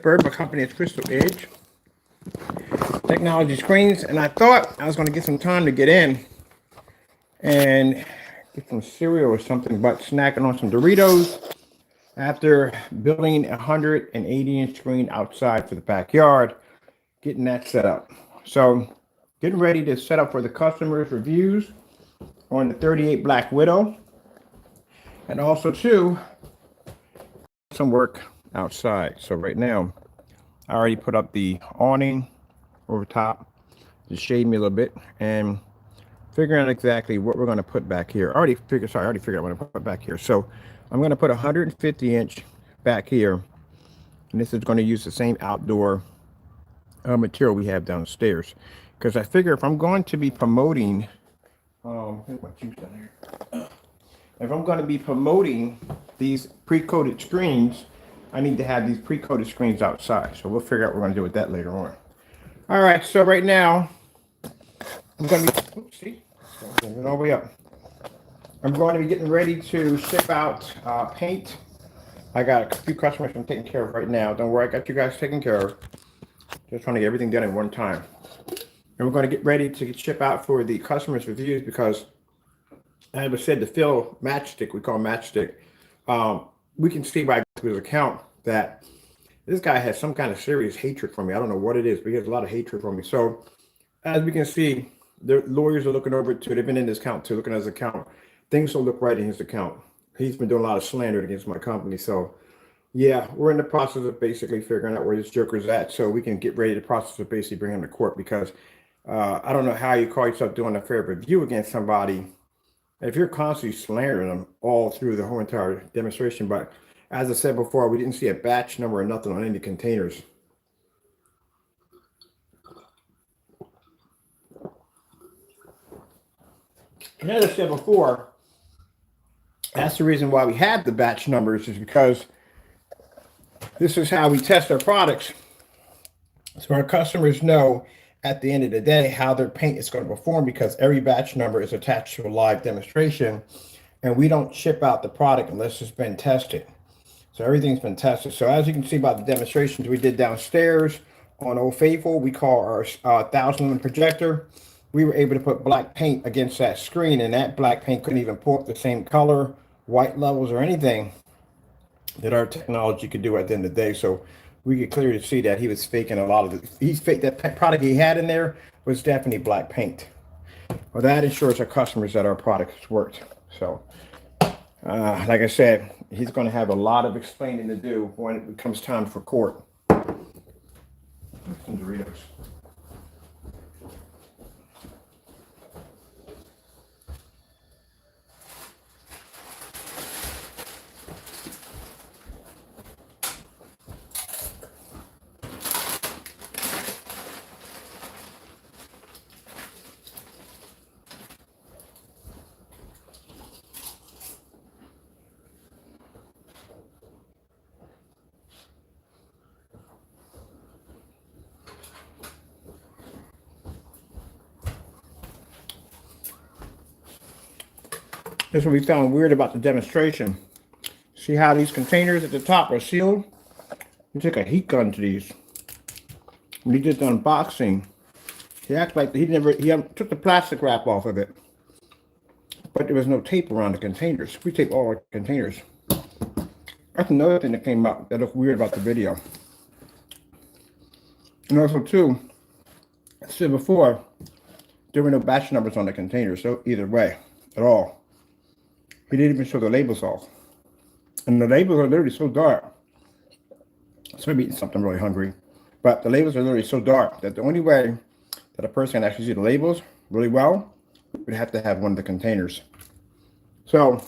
Bird. My company is Crystal Edge Technology Screens, and I thought I was going to get some time to get in and get some cereal or something, but snacking on some Doritos after building a 180-inch screen outside for the backyard, getting that set up. So getting ready to set up for the customers' reviews on the 38 Black Widow, and also too some work outside. So right now I already put up the awning over top to shade me a little bit, and figuring out exactly what we're going to put back here. I already figured out what I'm going to put back here. So I'm going to put a 150-inch back here, and this is going to use the same outdoor material we have downstairs, because I figure if I'm going to be promoting here's my juice down here. If I'm going to be promoting these pre-coated screens, I need to have these pre-coated screens outside. So we'll figure out what we're going to do with that later on. All right, so right now I'm going to be, see, all the way up. I'm going to be getting ready to ship out paint. I got a few customers I'm taking care of right now. Don't worry, I got you guys taken care of. Just trying to get everything done at one time. And we're going to get ready to ship out for the customers' reviews, because, as I said, the Phil Matchstick, we call Matchstick, we can see by his account that this guy has some kind of serious hatred for me. I don't know what it is, but he has a lot of hatred for me. So, as we can see, the lawyers are looking over it too. They've been in this account too, looking at his account. Things don't look right in his account. He's been doing a lot of slander against my company. So, yeah, we're in the process of basically figuring out where this joker's at, so we can get ready to process of basically bring him to court, because I don't know how you call yourself doing a fair review against somebody if you're constantly slandering them all through the whole entire demonstration. But as I said before, we didn't see a batch number or nothing on any containers. And as I said before, that's the reason why we have the batch numbers, is because this is how we test our products, so our customers know at the end of the day how their paint is going to perform, because every batch number is attached to a live demonstration, and we don't ship out the product unless it's been tested. So everything's been tested. So as you can see by the demonstrations we did downstairs on Old Faithful, we call our 1,000 lumen projector. We were able to put black paint against that screen, and that black paint couldn't even pull up the same color, white levels, or anything that our technology could do at the end of the day. So we could clearly see that he was faking a lot of it. He's faked that product he had in there was definitely black paint. Well, that ensures our customers that our products worked. So, like I said, he's going to have a lot of explaining to do when it comes time for court. Some Doritos. This is what we found weird about the demonstration. See how these containers at the top are sealed? He took a heat gun to these. When he did the unboxing, he acted like he took the plastic wrap off of it, but there was no tape around the containers. We tape all our containers. That's another thing that came up that looked weird about the video. And also too, I said before, there were no batch numbers on the containers, so either way, at all. He didn't even show the labels off. And the labels are literally so dark. So I'm eating something really hungry. But the labels are literally so dark that the only way that a person can actually see the labels really well would have to have one of the containers. So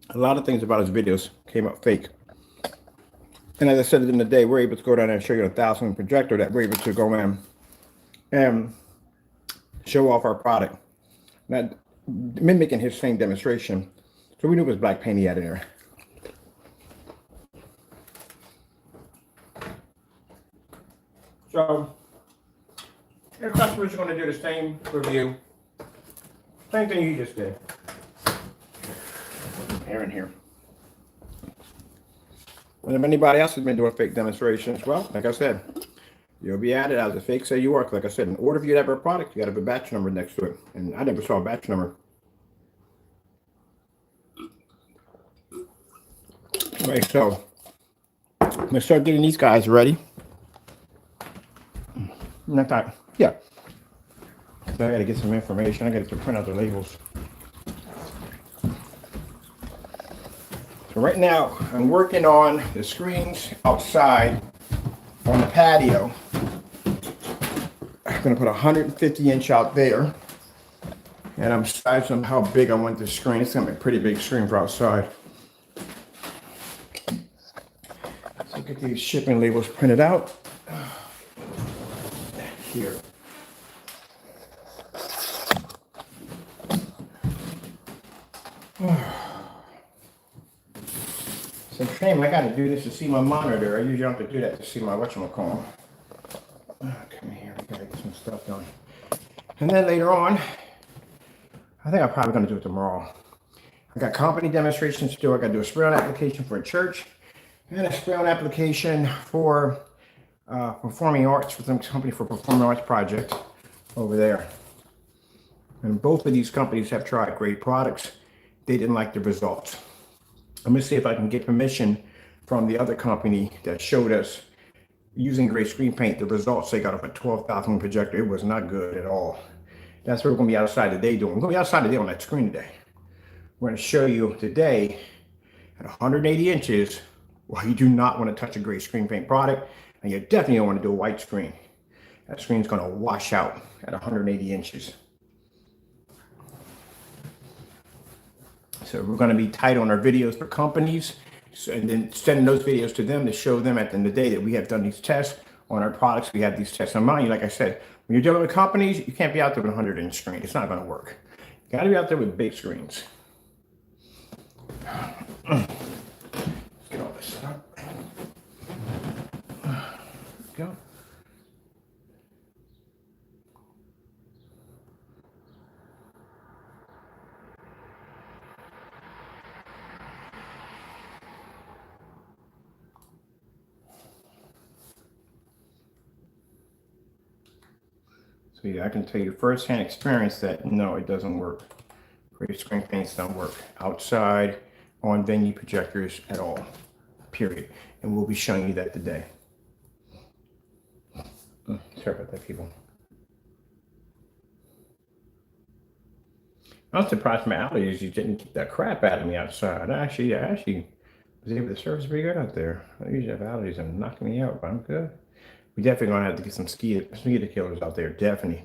a lot of things about his videos came up fake. And as I said in the day, we're able to go down there and show you a 1,000 projector that we're able to go in and show off our product. Now, mimicking his same demonstration. So we knew it was black paint he had in there. So your customers are going to do the same review. Same thing you just did. Air in here. And if anybody else has been doing fake demonstrations, well, like I said, you'll be added as a fake say you work. Like I said, in order for you to have a product, you got to have a batch number next to it. And I never saw a batch number. Right, so I'm gonna start getting these guys ready. Not that, yeah. So I gotta get some information. I gotta print out the labels. So right now, I'm working on the screens outside on the patio. I'm gonna put a 150-inch out there. And I'm sizing how big I want the screen. It's gonna be a pretty big screen for outside. So get these shipping labels printed out. Here. It's a shame I gotta do this to see my monitor. I usually don't have to do that to see my whatchamacallit. Come here, we gotta get some stuff done. And then later on, I think I'm probably gonna do it tomorrow. I got company demonstrations to do. I gotta do a spray-on application for a church and a spray-on application for performing arts for some company for performing arts project over there. And both of these companies have tried great products. They didn't like the results. I'm gonna see if I can get permission from the other company that showed us using gray screen paint, the results they got up a 12,000 projector. It was not good at all. That's what we're gonna be outside today doing. We're gonna be outside today on that screen today. We're gonna show you today at 180 inches why you do not want to touch a gray screen paint product, and you definitely don't want to do a white screen. That screen's gonna wash out at 180 inches. So we're going to be tight on our videos for companies, and then sending those videos to them to show them at the end of the day that we have done these tests on our products. We have these tests on mine. Like I said, when you're dealing with companies, you can't be out there with a 100-inch screen. It's not going to work. You got to be out there with big screens. Let's get all this up. There we go. So yeah, I can tell you firsthand experience that no, it doesn't work. Gray screen paints don't work outside on venue projectors at all, period. And we'll be showing you that today. Sorry about that, people. I'm surprised my allergies you didn't keep that crap out of me outside. I actually was able to service pretty good out there. I usually have allergies and knocking me out, but I'm good. We definitely gonna have to get some mosquito killers out there, definitely.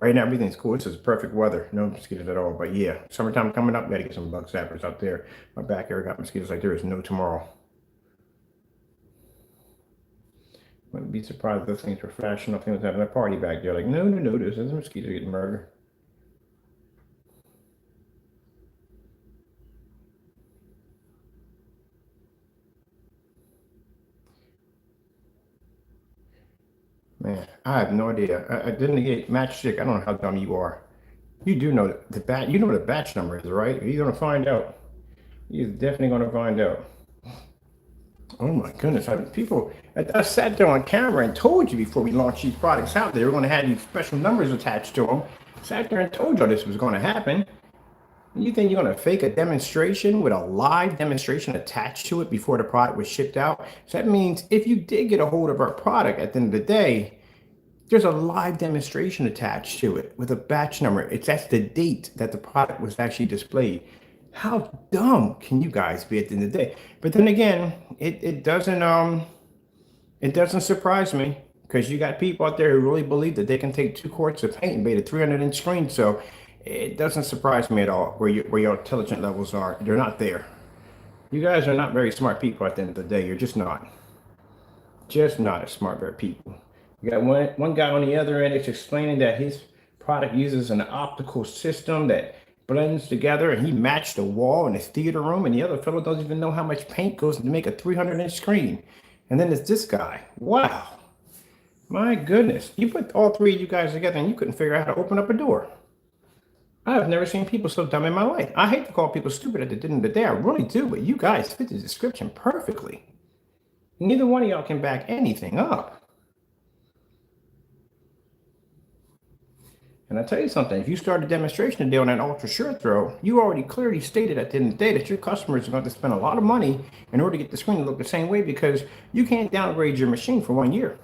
Right now, everything's cool. This is perfect weather. No mosquitoes at all. But yeah, summertime coming up, gotta get some bug zappers out there. My back area got mosquitoes like there is no tomorrow. Wouldn't be surprised if those things were flashing up. Things having a party back there. Like, no, this is a mosquito getting murdered. Man, I have no idea. I didn't get matchstick. I don't know how dumb you are. You do know the batch. You know what a batch number is, right? You're gonna find out. You're definitely gonna find out. Oh my goodness! I sat there on camera and told you before we launched these products out, they were going to have these special numbers attached to them. Sat there and told you this was going to happen. You think you're going to fake a demonstration with a live demonstration attached to it before the product was shipped out? So that means if you did get a hold of our product at the end of the day, there's a live demonstration attached to it with a batch number. That's the date that the product was actually displayed. How dumb can you guys be at the end of the day? But then again, it doesn't surprise me, because you got people out there who really believe that they can take 2 quarts of paint and make a 300-inch screen. So it doesn't surprise me at all where your intelligent levels are. They're not there. You guys are not very smart people at the end of the day. You're just not. Just not as smart very people. You got one guy on the other end that's explaining that his product uses an optical system that blends together, and he matched the wall in his theater room, and the other fellow doesn't even know how much paint goes to make a 300-inch screen. And then there's this guy. Wow. My goodness. You put all 3 of you guys together and you couldn't figure out how to open up a door. I've never seen people so dumb in my life. I hate to call people stupid at the end of the day. I really do, but you guys fit the description perfectly. Neither one of y'all can back anything up. And I tell you something, if you start a demonstration today on that ultra short throw, you already clearly stated at the end of the day that your customers are going to spend a lot of money in order to get the screen to look the same way, because you can't downgrade your machine for 1 year.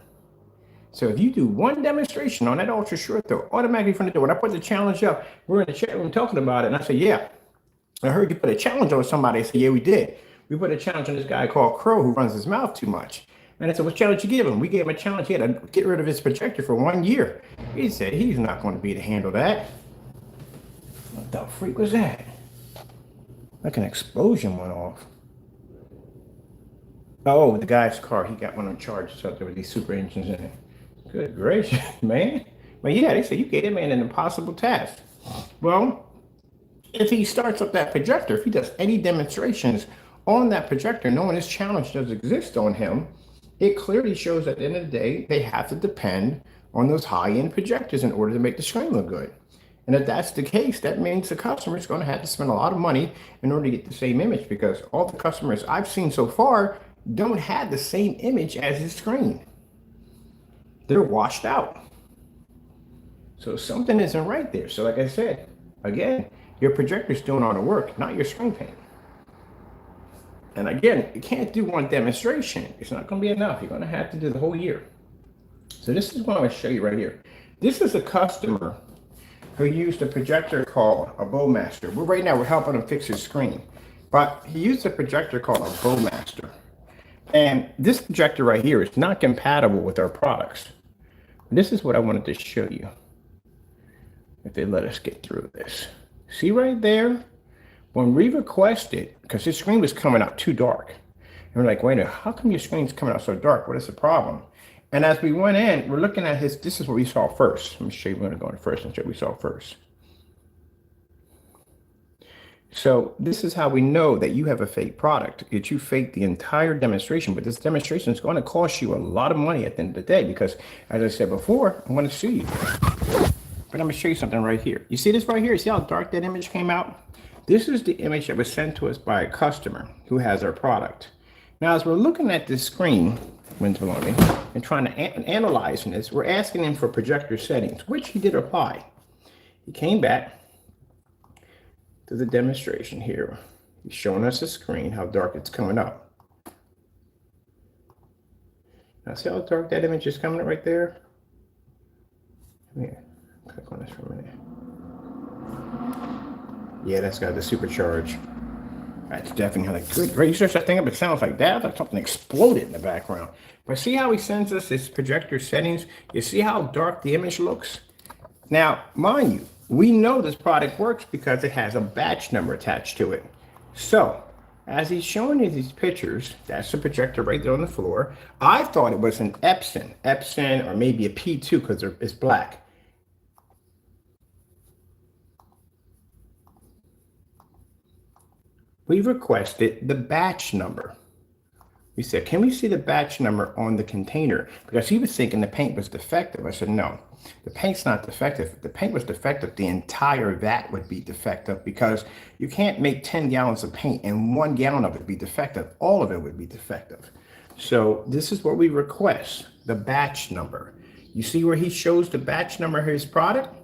So if you do one demonstration on that ultra short throw, automatically from the door, when I put the challenge up, we're in the chat room talking about it, and I said, yeah, I heard you put a challenge on somebody. I said, yeah, we did. We put a challenge on this guy called Crow who runs his mouth too much. And I said, what challenge you give him? We gave him a challenge. He had to get rid of his projector for 1 year. He said he's not going to be able to handle that. What the freak was that? Like an explosion went off. Oh, the guy's car, he got one on charge, so there were these super engines in it. Good gracious, man. But yeah, they said you gave him an impossible task. Well, if he starts up that projector, if he does any demonstrations on that projector, knowing this challenge does exist on him, it clearly shows at the end of the day, they have to depend on those high-end projectors in order to make the screen look good. And if that's the case, that means the customer is going to have to spend a lot of money in order to get the same image, because all the customers I've seen so far don't have the same image as his screen. They're washed out. So something isn't right there. So like I said, again, your projector's doing all the work, not your screen paint. And again, you can't do one demonstration. It's not going to be enough. You're going to have to do the whole year. So this is what I'm going to show you right here. This is a customer who used a projector called a Bowmaster. Right now we're helping him fix his screen. But he used a projector called a Bowmaster. And this projector right here is not compatible with our products. This is what I wanted to show you. If they let us get through this. See right there? When we requested, because his screen was coming out too dark. And we're like, wait a minute, how come your screen's coming out so dark? What is the problem? And as we went in, we're looking at his, this is what we saw first. Let me show you, we're going to go in first and show what we saw first. So this is how we know that you have a fake product. That you faked the entire demonstration, but this demonstration is going to cost you a lot of money at the end of the day, because as I said before, I'm going to sue you. But I'm going to show you something right here. You see this right here? See how dark that image came out? This is the image that was sent to us by a customer who has our product. Now, as we're looking at this screen, and trying to analyze this, we're asking him for projector settings, which he did apply. He came back to the demonstration here. He's showing us the screen, how dark it's coming up. Now, see how dark that image is coming up right there? Here, click on this for a minute. Yeah, that's got the supercharge. That's definitely like good. Right, you search that thing up, it sounds like that. Like something exploded in the background. But see how he sends us his projector settings? You see how dark the image looks? Now, mind you, we know this product works because it has a batch number attached to it. So, as he's showing you these pictures, that's the projector right there on the floor. I thought it was an Epson, or maybe a P2 because it's black. We requested the batch number. We said, can we see the batch number on the container? Because he was thinking the paint was defective. I said, no, the paint's not defective. If the paint was defective, the entire vat would be defective, because you can't make 10 gallons of paint and 1 gallon of it be defective. All of it would be defective. So this is what we request, the batch number. You see where he shows the batch number of his product?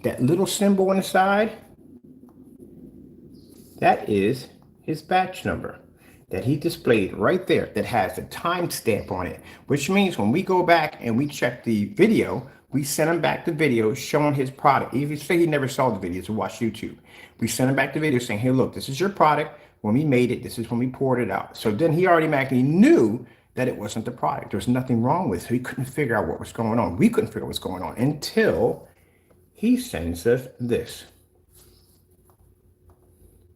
That little symbol on the side? That is his batch number that he displayed right there, that has a timestamp on it, which means when we go back and we check the video, we send him back the video showing his product. Even if say he never saw the video to watch YouTube, we send him back the video saying, hey, look, this is your product. When we made it, this is when we poured it out. So then he automatically knew that it wasn't the product. There was nothing wrong with it. He couldn't figure out what was going on. We couldn't figure out what's going on until he sends us this.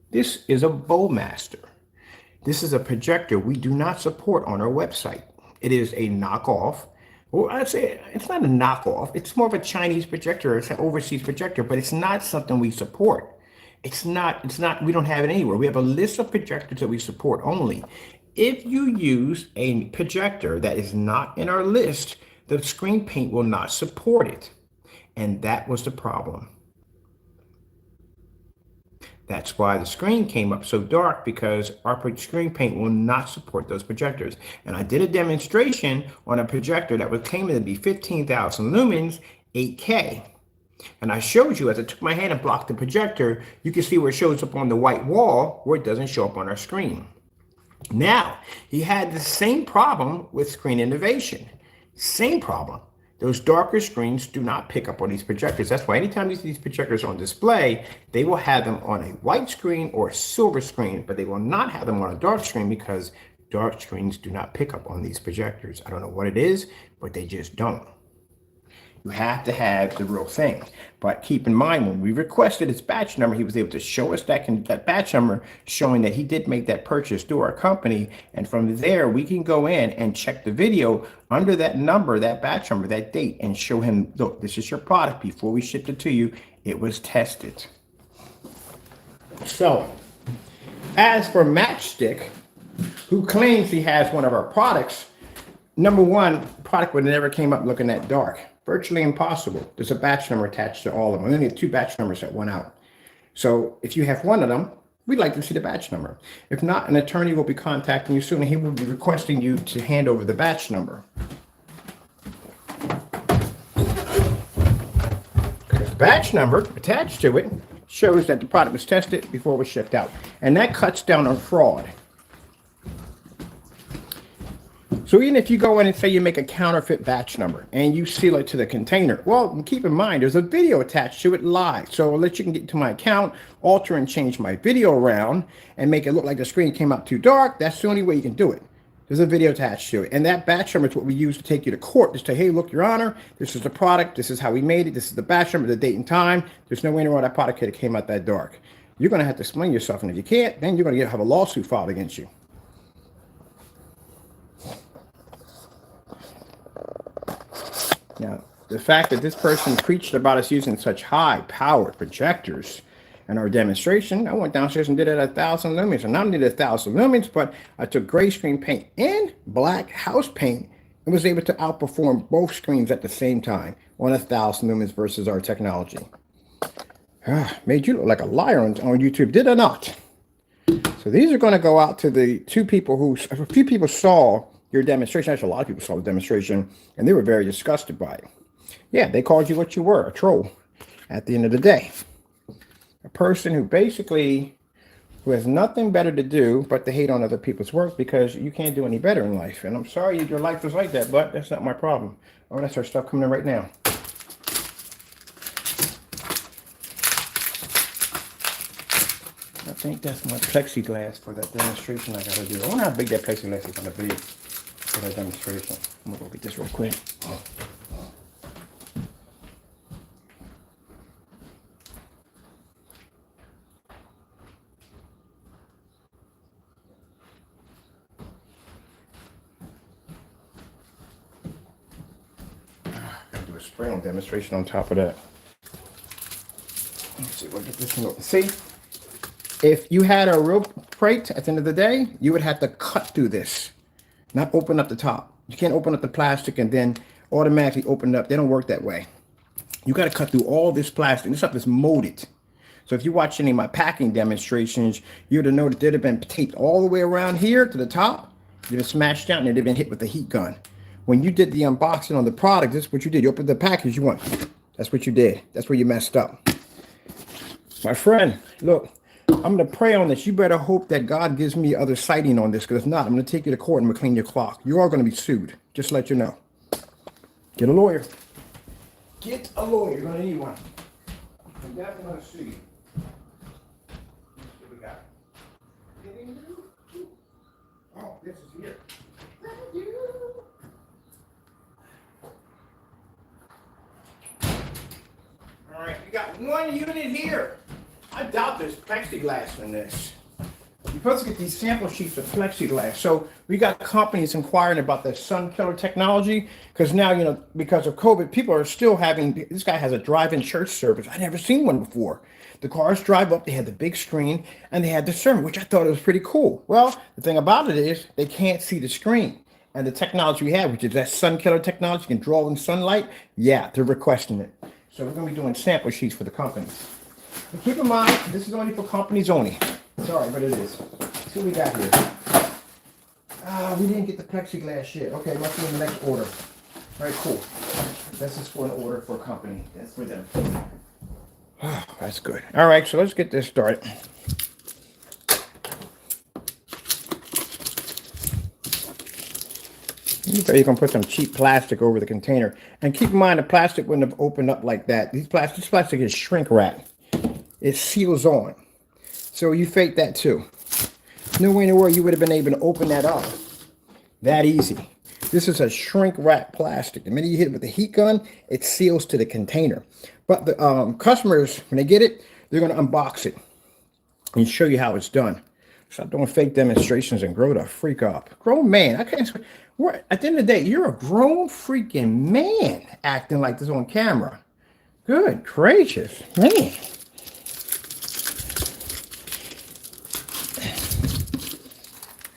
This is a Bowmaster. This is a projector we do not support on our website. It is a knockoff. Well, I'd say it's not a knockoff. It's more of a Chinese projector. It's an overseas projector, but it's not something we support. It's not, we don't have it anywhere. We have a list of projectors that we support only. If you use a projector that is not in our list, the screen paint will not support it. And that was the problem. That's why the screen came up so dark, because our screen paint will not support those projectors. And I did a demonstration on a projector that was claiming to be 15,000 lumens, 8K. And I showed you, as I took my hand and blocked the projector, you can see where it shows up on the white wall where it doesn't show up on our screen. Now, he had the same problem with Screen Innovation. Same problem. Those darker screens do not pick up on these projectors. That's why anytime you see these projectors on display, they will have them on a white screen or a silver screen, but they will not have them on a dark screen, because dark screens do not pick up on these projectors. I don't know what it is, but they just don't. You have to have the real thing. But keep in mind, when we requested his batch number, he was able to show us that batch number, showing that he did make that purchase through our company. And from there, we can go in and check the video under that number, that batch number, that date, and show him, look, this is your product. Before we shipped it to you, it was tested. So, as for Matchstick, who claims he has one of our products, number one, product would never came up looking that dark. Virtually impossible. There's a batch number attached to all of them. We only have 2 batch numbers that went out. So if you have one of them, we'd like to see the batch number. If not, an attorney will be contacting you soon, and he will be requesting you to hand over the batch number. The batch number attached to it shows that the product was tested before it was shipped out. And that cuts down on fraud. So even if you go in and say you make a counterfeit batch number and you seal it to the container, well, keep in mind, there's a video attached to it live. So unless you can get to my account, alter and change my video around and make it look like the screen came out too dark, that's the only way you can do it. There's a video attached to it. And that batch number is what we use to take you to court. Just say, hey, look, Your Honor, this is the product. This is how we made it. This is the batch number, the date and time. There's no way in the world that product could have came out that dark. You're going to have to explain yourself. And if you can't, then you're going to have a lawsuit filed against you. Now, the fact that this person preached about us using such high-powered projectors in our demonstration, I went downstairs and did it at 1,000 lumens. And not only did 1,000 lumens, but I took gray screen paint and black house paint and was able to outperform both screens at the same time on 1,000 lumens versus our technology. Made you look like a liar on YouTube, did I not? So these are going to go out to the 2 people who, a few people saw your demonstration. Actually, a lot of people saw the demonstration, and they were very disgusted by it. Yeah, they called you what you were, a troll, at the end of the day. A person who basically, who has nothing better to do but to hate on other people's work, because you can't do any better in life. And I'm sorry your life is like that, but that's not my problem. Oh, that's our stuff coming in right now. I think that's my plexiglass for that demonstration I got to do. I wonder how big that plexiglass is going to be for that demonstration. I'm going to go get this real quick. Gotta do a spray on demonstration on top of that. Let's see, we'll get this one open. See? If you had a real plate at the end of the day, you would have to cut through this, not open up the top. You can't open up the plastic and then automatically open it up. They don't work that way. You got to cut through all this plastic. This stuff is molded. So if you watch any of my packing demonstrations, you'd have noticed they'd have been taped all the way around here to the top. They'd been smashed down and they'd have been hit with a heat gun. When you did the unboxing on the product, this is what you did. You opened the package, you went. That's what you did. That's where you messed up. My friend, look. I'm going to pray on this. You better hope that God gives me other sighting on this, because if not, I'm going to take you to court and we'll clean your clock. You are going to be sued. Just to let you know. Get a lawyer. Get a lawyer. You're going to need one. I'm definitely going to sue you. What we got? Oh, this is here. All right, we got one unit here. I doubt there's plexiglass in this. You're supposed to get these sample sheets of plexiglass. So we got companies inquiring about the sun killer technology, because now, you know, because of COVID, people are still having, this guy has a drive-in church service. I'd never seen one before. The cars drive up, they had the big screen, and they had the sermon, which I thought it was pretty cool. Well, the thing about it is they can't see the screen. And the technology we have, which is that sun killer technology, can draw in sunlight, yeah, they're requesting it. So we're going to be doing sample sheets for the companies. And keep in mind, this is only for companies only. Sorry, but it is. Let's see what we got here. We didn't get the plexiglass yet. Okay, must be in the next order. All right, cool. This is for an order for a company. That's for them. That's good. All right, so let's get this started. You can put some cheap plastic over the container. And keep in mind, the plastic wouldn't have opened up like that. This plastic is shrink wrap. It seals on. So you fake that too. No way in the world you would have been able to open that up that easy. This is a shrink wrap plastic. The minute you hit it with the heat gun, it seals to the container. But the customers, when they get it, they're going to unbox it and show you how it's done. Stop doing fake demonstrations and grow the freak up. Grown man. I can't. At the end of the day, you're a grown freaking man acting like this on camera. Good gracious, man.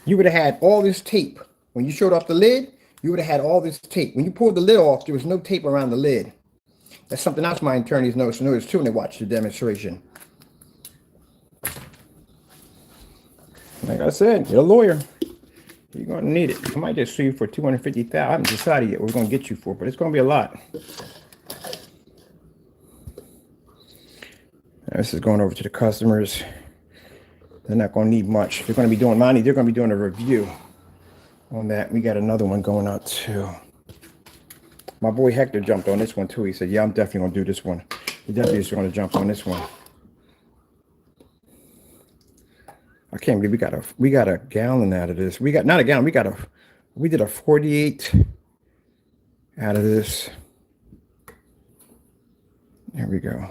You would have had all this tape. When you showed off the lid, you would have had all this tape. When you pulled the lid off, there was no tape around the lid. That's something else my attorneys noticed too when they watched the demonstration. Like I said, you're a lawyer. You're going to need it. I might just sue you for $250,000. I haven't decided yet what we're going to get you for, but it's going to be a lot. This is going over to the customers. They're not going to need much. They're going to be doing money. They're going to be doing a review on that. We got another one going out too. My boy Hector jumped on this one too. He said, yeah, I'm definitely going to do this one. He definitely is going to jump on this one. I can't believe we got a gallon out of this. We got not a gallon. We did a 48 out of this. There we go.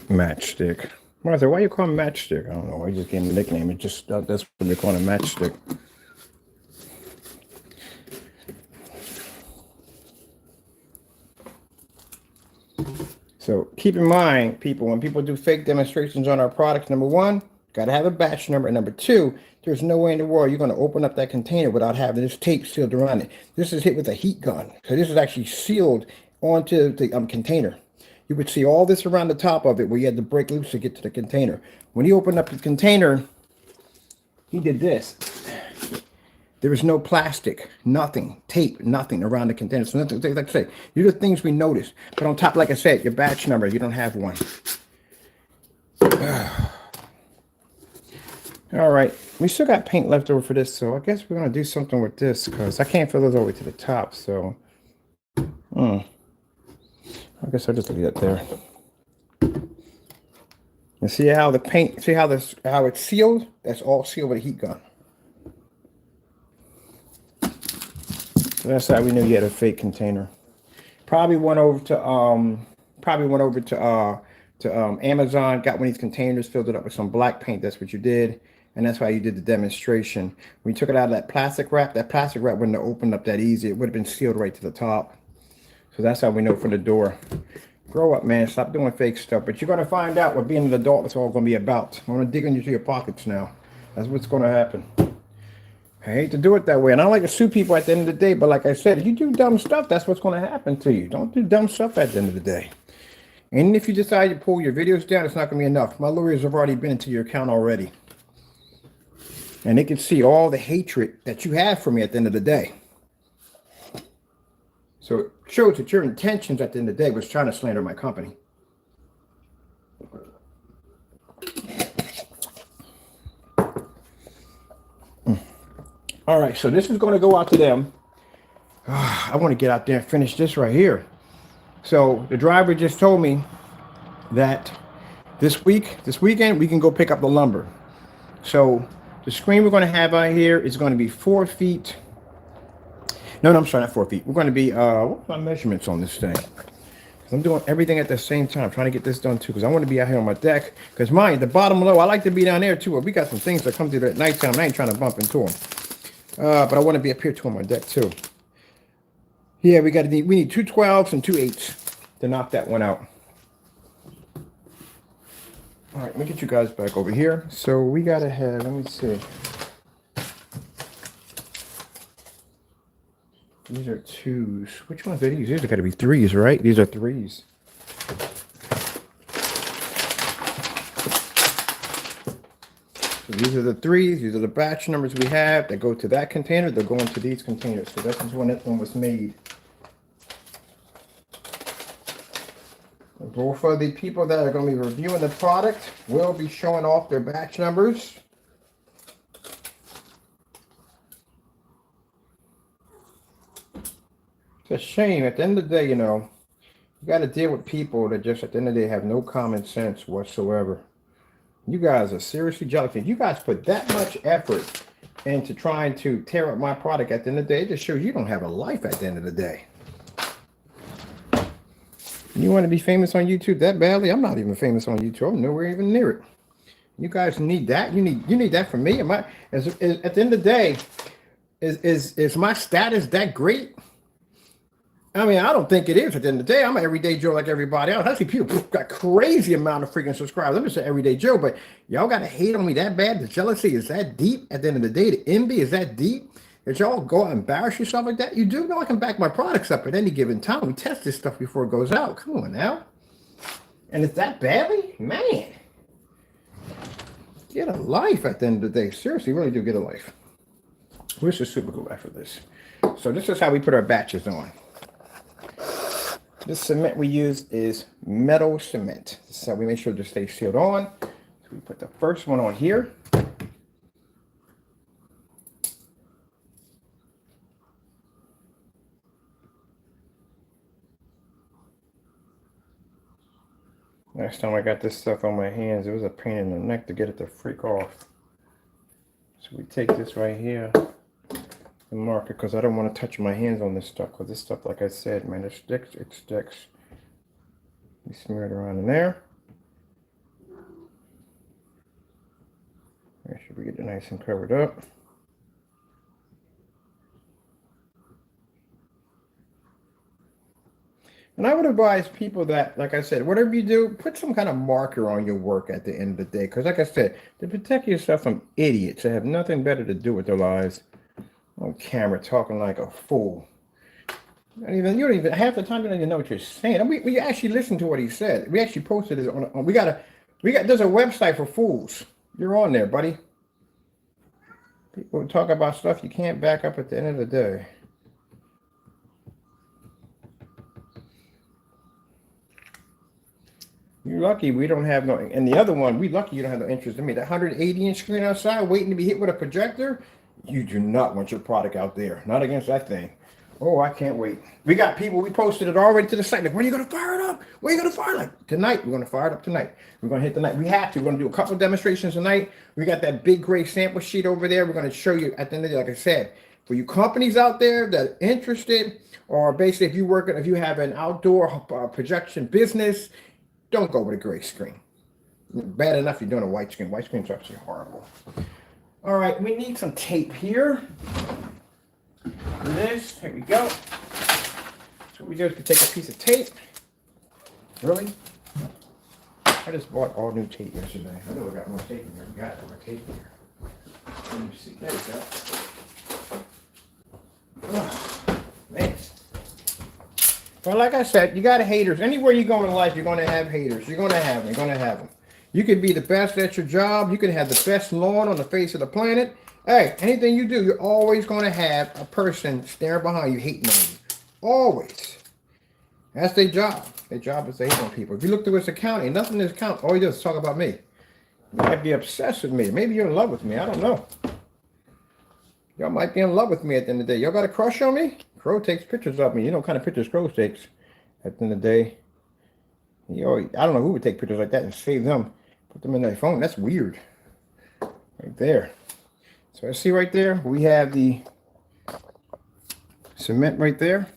Matchstick. Martha, why you call him Matchstick? I don't know. Why you just gave him a nickname. It just that's what they call him, Matchstick. So keep in mind, people, when people do fake demonstrations on our products, number one, got to have a batch number. And number two, there's no way in the world you're going to open up that container without having this tape sealed around it. This is hit with a heat gun. So this is actually sealed onto the container. You would see all this around the top of it where you had to break loose to get to the container. When he opened up the container, he did this. There was no plastic, nothing, tape, nothing around the container. So nothing, like I say, these are the things we noticed. But on top, like I said, your batch number, you don't have one. All right, we still got paint left over for this, so I guess we're gonna do something with this because I can't fill those all the way to the top. So, I guess I'll just leave that there. And see how the paint, see how it's sealed? That's all sealed with a heat gun. So that's how we knew you had a fake container. Probably went over to Amazon, got one of these containers, filled it up with some black paint. That's what you did, and that's why you did the demonstration. When you took it out of that plastic wrap wouldn't have opened up that easy. It would have been sealed right to the top. So that's how we know from the door. Grow up, man. Stop doing fake stuff. But you're gonna find out what being an adult is all gonna be about. I'm gonna dig into your pockets now. That's what's gonna happen. I hate to do it that way, and I don't like to sue people at the end of the day, but like I said, if you do dumb stuff, that's what's going to happen to you. Don't do dumb stuff at the end of the day. And if you decide to pull your videos down, it's not going to be enough. My lawyers have already been into your account already. And they can see all the hatred that you have for me at the end of the day. So it shows that your intentions at the end of the day was trying to slander my company. All right, so this is going to go out to them. I want to get out there and finish this right here. So the driver just told me that this weekend, we can go pick up the lumber. So the screen we're going to have out here is going to be 4 feet. No, I'm sorry, not 4 feet. We're going to be, what's my measurements on this thing? I'm doing everything at the same time, trying to get this done too, because I want to be out here on my deck. Because mine, the bottom low, I like to be down there too. We got some things that come through at nighttime. I ain't trying to bump into them. But I want to be up here too on my deck too. Yeah, we need 2 12s and 2 8s to knock that one out. All right, let me get you guys back over here. So we gotta have, let me see. These are twos. Which ones are these? These are got to be threes, right? These are threes. So these are the threes. These are the batch numbers we have that go to that container. They're going to these containers. So this is when that one was made. Both of the people that are going to be reviewing the product will be showing off their batch numbers. It's a shame. At the end of the day, you know, you got to deal with people that just at the end of the day have no common sense whatsoever. You guys are seriously jealous. If you guys put that much effort into trying to tear up my product at the end of the day, it just shows you don't have a life at the end of the day. You want to be famous on YouTube that badly? I'm not even famous on YouTube. I'm nowhere even near it. You guys need that. You need that from me. Am I? At the end of the day, is my status that great? I mean, I don't think it is at the end of the day. I'm an everyday Joe like everybody else. I see people got crazy amount of freaking subscribers. I'm just an everyday Joe, but y'all got to hate on me that bad? The jealousy is that deep at the end of the day? The envy is that deep? That y'all go out and embarrass yourself like that? You do know I can back my products up at any given time. We test this stuff before it goes out. Come on now. And it's that badly? Man. Get a life at the end of the day. Seriously, really do get a life. Where's the super glue after this? So this is how we put our batches on. This cement we use is metal cement. So we make sure to stay sealed on. So we put the first one on here. Last time I got this stuff on my hands, it was a pain in the neck to get it to freak off. So we take this right here and mark it because I don't want to touch my hands on this stuff. Because this stuff, like I said, man, it sticks, it sticks. We smear it around in there. Make sure we get it nice and covered up. And I would advise people that, like I said, whatever you do, put some kind of marker on your work at the end of the day. Because like I said, to protect yourself from idiots that have nothing better to do with their lives on camera talking like a fool. You don't even half the time you don't even know what you're saying. And we actually listened to what he said. We actually posted it on there's a website for fools. You're on there, buddy. People talk about stuff you can't back up at the end of the day. You're lucky we don't have no, and the other one, we lucky you don't have no interest in me. That 180-inch screen outside waiting to be hit with a projector, you do not want your product out there. Not against that thing. Oh, I can't wait. We got people, we posted it already to the site. Like, when are you going to fire it up? When are you going to fire it up? Tonight, we're going to fire it up tonight. We're going to hit tonight. We have to. We're going to do a couple of demonstrations tonight. We got that big gray sample sheet over there. We're going to show you at the end of the day, like I said, for you companies out there that are interested, or basically if you have an outdoor projection business, don't go with a gray screen. Bad enough you're doing a white screen. White screen's actually horrible. All right, we need some tape here. Here we go. So we just take a piece of tape. Really? I just bought all new tape yesterday. I know we got more tape in here. We got more tape in here. Let me see. There we go. Oh, man. Well, like I said, you got haters. Anywhere you go in life, you're going to have haters. You're going to have them. You're going to have them. You could be the best at your job. You can have the best lawn on the face of the planet. Hey, anything you do, you're always going to have a person staring behind you, hating on you. Always. That's their job. Their job is to hate on people. If you look through his account, nothing in his account. All he does is talk about me. You might be obsessed with me. Maybe you're in love with me. I don't know. Y'all might be in love with me at the end of the day. Y'all got a crush on me? Crow takes pictures of me. You know what kind of pictures Crow takes at the end of the day. I don't know who would take pictures like that and save them. Put them in their phone. That's weird. Right there. So I see right there, we have the cement right there.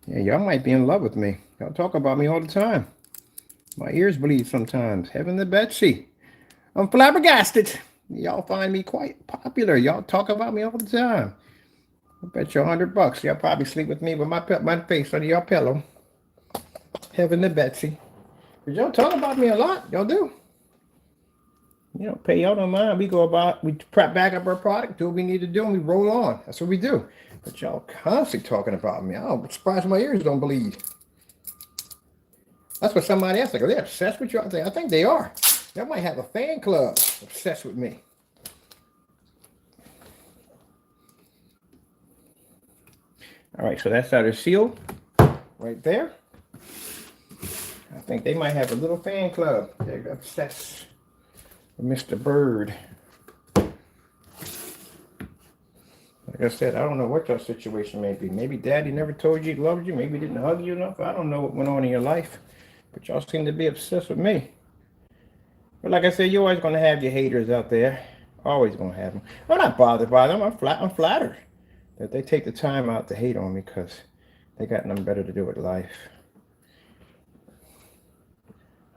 Yeah, y'all might be in love with me. Y'all talk about me all the time. My ears bleed sometimes. Heaven to Betsy. I'm flabbergasted. Y'all find me quite popular. Y'all talk about me all the time. I bet you $100. Y'all probably sleep with me with my face under your pillow. Heaven to Betsy. But y'all talk about me a lot. Y'all do. You know, pay y'all don't mind. We go about, we prep back up our product, do what we need to do, and we roll on. That's what we do. But y'all constantly talking about me. I'm surprised my ears don't bleed. That's what somebody else like. Are they obsessed with you? I think they are. Y'all might have a fan club obsessed with me. All right, so that's how they're sealed right there. I think they might have a little fan club. They're obsessed with Mr. Bird. Like I said, I don't know what your situation may be. Maybe daddy never told you he loved you. Maybe he didn't hug you enough. I don't know what went on in your life. But y'all seem to be obsessed with me. But like I said, you're always going to have your haters out there. Always going to have them. I'm not bothered by them. I'm flattered that they take the time out to hate on me because they got nothing better to do with life.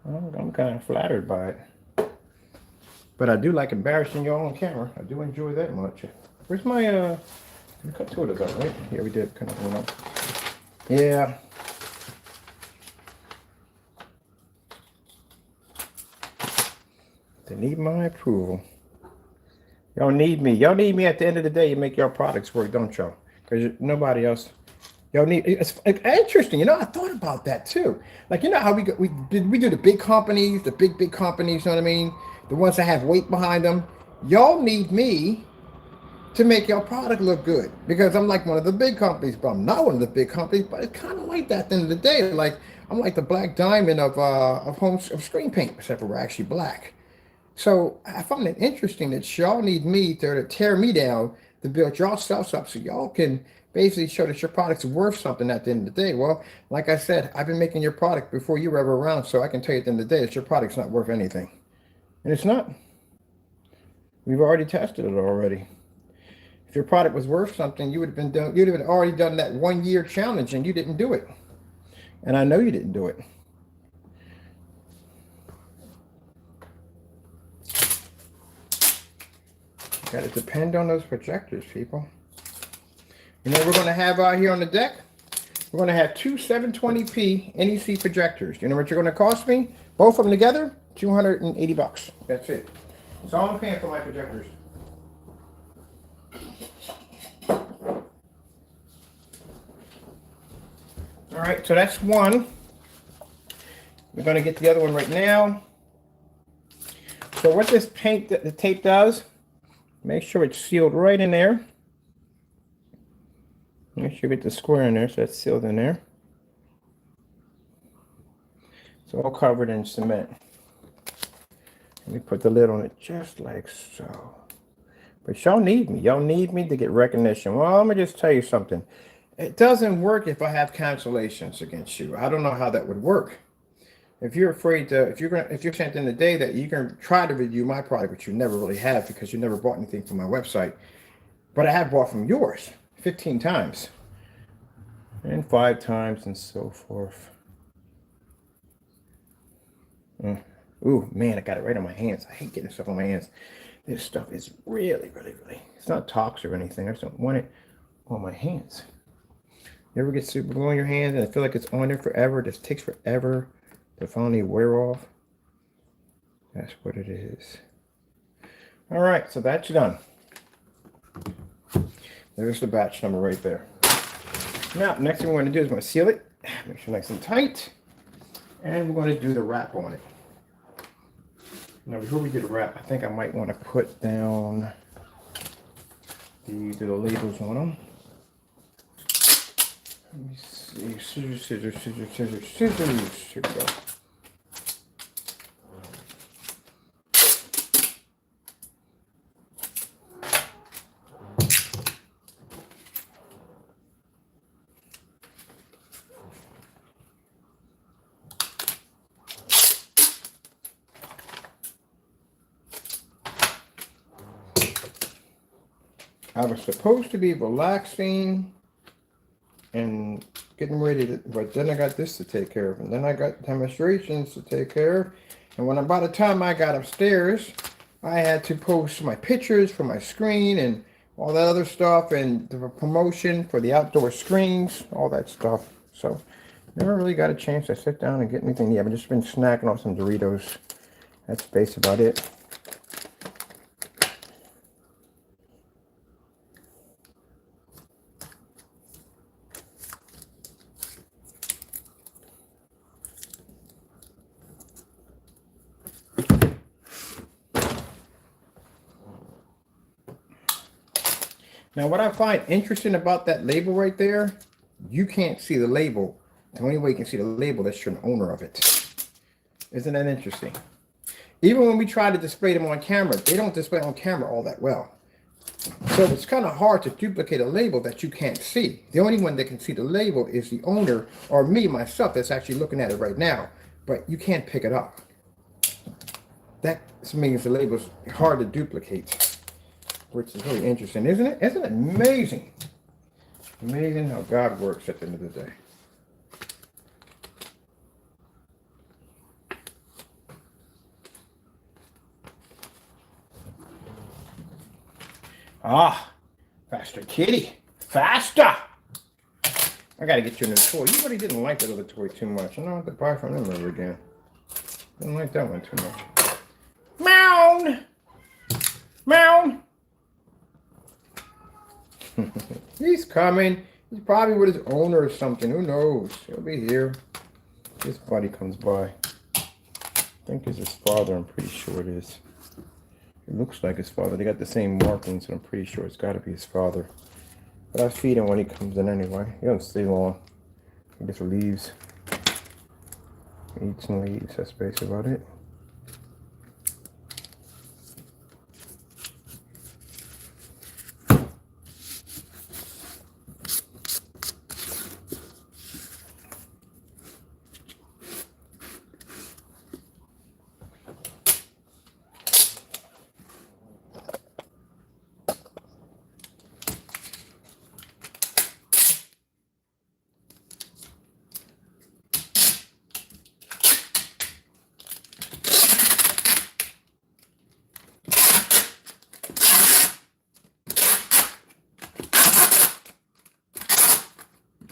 I'm kind of flattered by it. But I do like embarrassing y'all on camera. I do enjoy that much. Where's my, we cut two of those out, right? Yeah, we did. Kind of, you know. Yeah. They need my approval. Y'all need me. Y'all need me at the end of the day to make your products work, don't y'all? Because nobody else. Y'all need. It's interesting. You know, I thought about that too. Like, you know how we do the big companies, the big companies. You know what I mean? The ones that have weight behind them. Y'all need me to make your product look good because I'm like one of the big companies, but I'm not one of the big companies. But it's kind of like that at the end of the day. Like I'm like the black diamond of screen paint, except for we're actually black. So I find it interesting that y'all need me to tear me down to build yourselves up so y'all can basically show that your product's worth something at the end of the day. Well, like I said, I've been making your product before you were ever around, so I can tell you at the end of the day that your product's not worth anything. And it's not. We've already tested it already. If your product was worth something, you'd have already done that 1 year challenge and you didn't do it. And I know you didn't do it. Got to depend on those projectors, people. You know, we're going to have out here on the deck, we're going to have two 720p NEC projectors. You know what you're going to cost me? Both of them together, $280. That's it. That's all I'm paying for my projectors. All right, so that's one. We're going to get the other one right now. So what this paint, the tape does, make sure it's sealed right in there. Make sure you get the square in there so it's sealed in there. It's all covered in cement. Let me put the lid on it just like so. But y'all need me. Y'all need me to get recognition. Well, let me just tell you something. It doesn't work if I have cancellations against you. I don't know how that would work. If you're afraid to, if you're saying in the day that you can try to review my product, which you never really have because you never bought anything from my website, but I have bought from yours 15 times and 5 times and so forth. Ooh, man, I got it right on my hands. I hate getting stuff on my hands. This stuff is really, it's not toxic or anything. I just don't want it on my hands. You ever get super glue on your hands and I feel like it's on there forever? It just takes forever to finally wear off. That's what it is. All right, so that's done. There's the batch number right there. Now, next thing we're going to do is we're going to seal it, make sure nice and tight, and we're going to do the wrap on it. Now, before we do the wrap, I think I might want to put down the little labels on them. Let me see. Scissors. Here we go. I was supposed to be relaxing and getting ready to, but then I got this to take care of, and then I got demonstrations to take care of, and by the time I got upstairs, I had to post my pictures for my screen and all that other stuff, and the promotion for the outdoor screens, all that stuff. So never really got a chance to sit down and get anything yet. I've just been snacking on some Doritos. That's basically about it. Now, what I find interesting about that label right there, you can't see the label. The only way you can see the label is you're an owner of it. Isn't that interesting? Even when we try to display them on camera, they don't display on camera all that well. So it's kind of hard to duplicate a label that you can't see. The only one that can see the label is the owner or me, myself, that's actually looking at it right now. But you can't pick it up. That means the label's hard to duplicate, which is really interesting, isn't it? Isn't it amazing? Amazing how God works at the end of the day. Ah, faster, kitty. Faster! I gotta get you a new toy. You really didn't like that other toy too much. I don't have to buy from them ever again. Didn't like that one too much. Meow! Meow! He's coming. He's probably with his owner or something. Who knows? He'll be here. This buddy comes by. I think it's his father. I'm pretty sure it is. It looks like his father. They got the same markings, so I'm pretty sure it's got to be his father. But I feed him when he comes in anyway. He doesn't stay long. He just leaves. He eats and leaves. That's basically about it.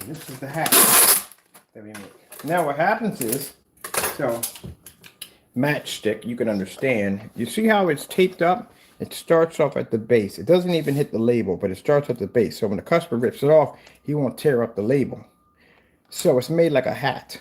This is the hat that we make. Now what happens is, so matchstick, you can understand. You see how it's taped up? It starts off at the base. It doesn't even hit the label, but it starts at the base. So when the customer rips it off, he won't tear up the label. So it's made like a hat.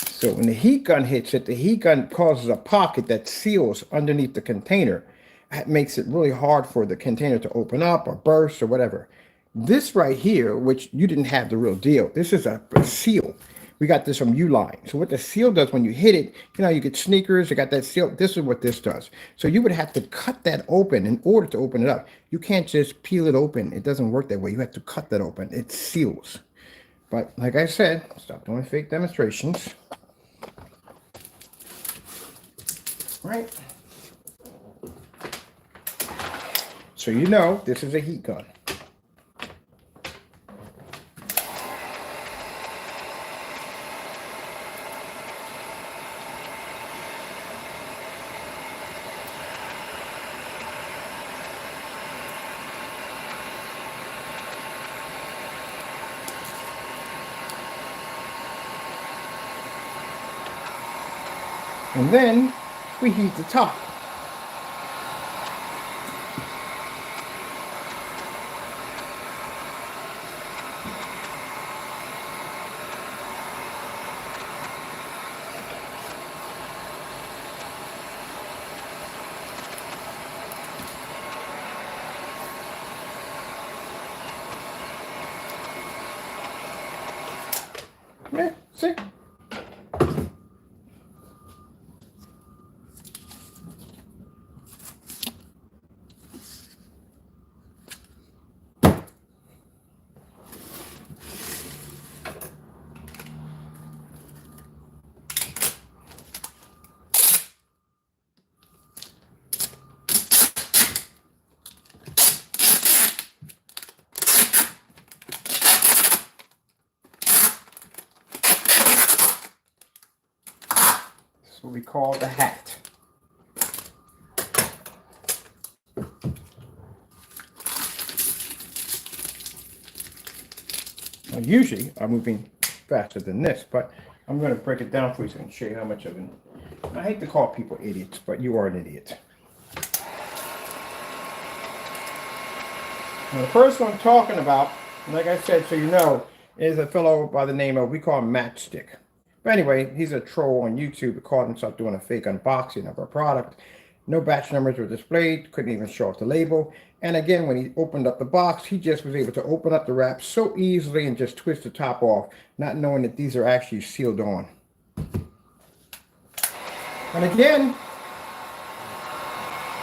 So when the heat gun hits it, the heat gun causes a pocket that seals underneath the container. That makes it really hard for the container to open up or burst or whatever. This right here, which you didn't have the real deal, this is a seal. We got this from Uline. So what the seal does when you hit it, you know, you get sneakers, you got that seal. This is what this does. So you would have to cut that open in order to open it up. You can't just peel it open. It doesn't work that way. You have to cut that open. It seals. But like I said, stop doing fake demonstrations. Right? So you know this is a heat gun. And then we heat the top. Yeah, see? That's what we call the hat. Now, usually I'm moving faster than this, but I'm going to break it down for you so I can show you how much of it. I hate to call people idiots, but you are an idiot. Now, the first one I'm talking about, like I said, so you know, is a fellow by the name of, we call him Matchstick. But anyway, he's a troll on YouTube. He caught himself doing a fake unboxing of our product. No batch numbers were displayed, couldn't even show off the label. And again, when he opened up the box, he just was able to open up the wrap so easily and just twist the top off, not knowing that these are actually sealed on. And again,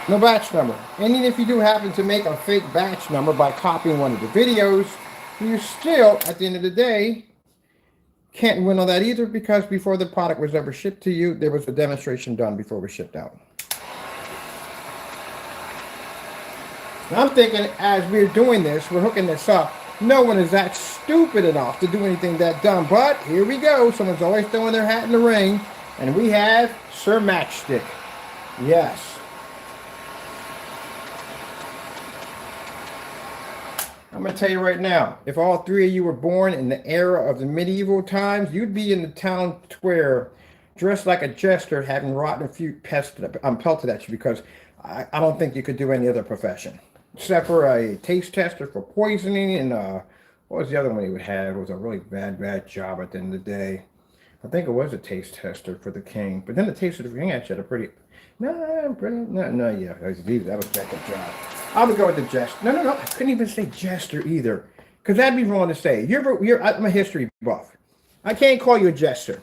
no batch number. And even if you do happen to make a fake batch number by copying one of the videos, you still, at the end of the day, can't win on that either, because before the product was ever shipped to you, there was a demonstration done before it was shipped out. Now I'm thinking, as we're doing this, we're hooking this up, no one is that stupid enough to do anything that dumb. But here we go. Someone's always throwing their hat in the ring. And we have Sir Matchstick. Yes. I'm going to tell you right now, if all three of you were born in the era of the medieval times, you'd be in the town square dressed like a jester, having rotten few pelted at you, because I don't think you could do any other profession. Except for a taste tester for poisoning, and what was the other one he would have? It was a really bad job at the end of the day. I think it was a taste tester for the king. But then the taste of the king actually had a pretty... Yeah, that was a second job. I would go with the jester. No, I couldn't even say jester either, because that'd be wrong to say. I'm a history buff. I can't call you a jester.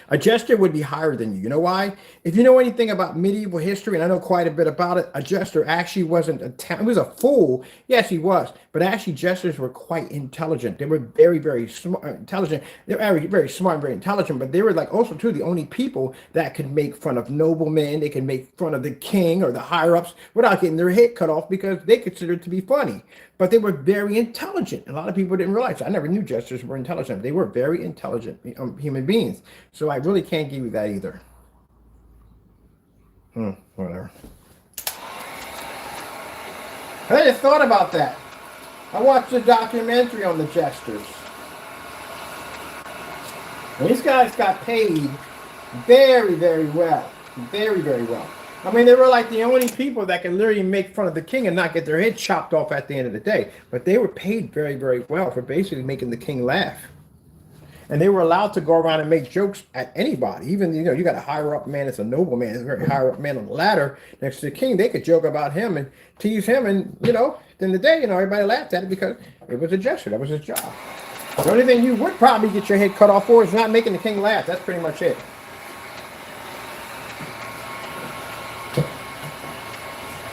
A jester would be higher than you. You know why? If you know anything about medieval history, and I know quite a bit about it, a jester actually wasn't he was a fool. Yes, he was. But actually, jesters were quite intelligent. They were very smart, intelligent. They were very smart and very intelligent. But they were like also, too, the only people that could make fun of noblemen. They could make fun of the king or the higher-ups without getting their head cut off, because they considered it to be funny. But they were very intelligent. A lot of people didn't realize. I never knew jesters were intelligent. They were very intelligent human beings. So I really can't give you that either. Whatever. I just thought about that. I watched a documentary on the jesters. And these guys got paid very well. Very well. I mean, they were like the only people that could literally make fun of the king and not get their head chopped off at the end of the day. But they were paid very well for basically making the king laugh. And they were allowed to go around and make jokes at anybody. Even, you got a higher up man, it's a nobleman, it's a very higher up man on the ladder next to the king. They could joke about him and tease him. And, at the end of the day, everybody laughed at it because it was a jester. That was his job. The only thing you would probably get your head cut off for is not making the king laugh. That's pretty much it.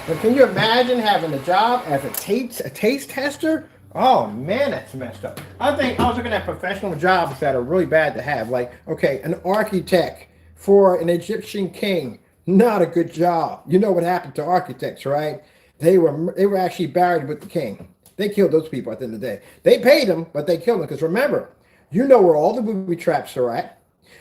But can you imagine having a job as a taste tester? Oh man, that's messed up. I think I was looking at professional jobs that are really bad to have. Like, okay, an architect for an Egyptian king. Not a good job. You know what happened to architects, right? They were actually buried with the king. They killed those people at the end of the day. They paid them, but they killed them. Because remember, you know where all the booby traps are at.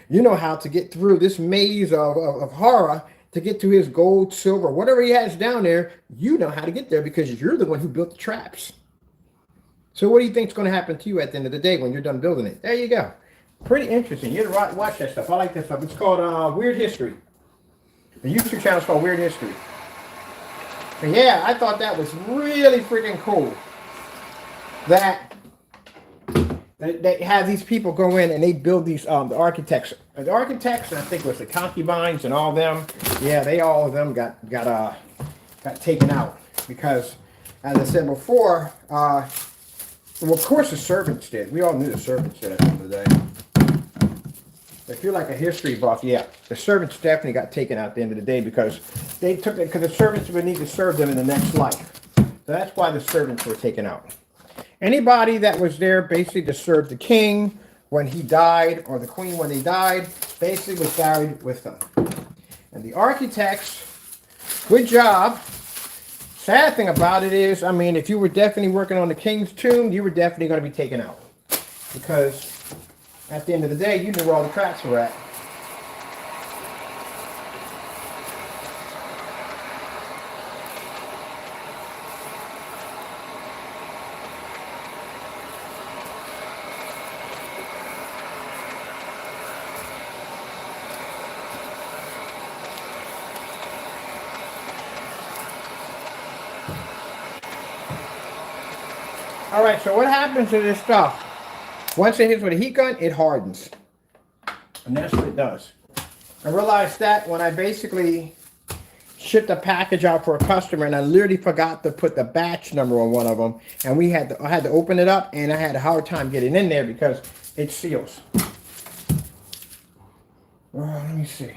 You know how to get through this maze of horror to get to his gold, silver, whatever he has down there. You know how to get there because you're the one who built the traps. So what do you think is going to happen to you at the end of the day when you're done building it? There you go. Pretty interesting. You have to watch that stuff. I like that stuff. It's called Weird History. The YouTube channel is called Weird History. And yeah, I thought that was really freaking cool. That they have these people go in and they build these, the architects. The architects, and I think it was the concubines and all of them. Yeah, all of them got taken out because, as I said before, well, of course the servants did. We all knew the servants did at the end of the day. If you're like a history buff, yeah, the servants definitely got taken out at the end of the day because they took it, because the servants would need to serve them in the next life. So that's why the servants were taken out. Anybody that was there basically to serve the king when he died, or the queen when they died, basically was buried with them. And the architects, good job. Sad thing about it is, I mean, if you were definitely working on the king's tomb, you were definitely going to be taken out. Because at the end of the day, you knew where all the traps were at. All right, so what happens to this stuff? Once it hits with a heat gun, it hardens. And that's what it does. I realized that when I basically shipped a package out for a customer, and I literally forgot to put the batch number on one of them, and I had to open it up, and I had a hard time getting in there because it seals. Let me see.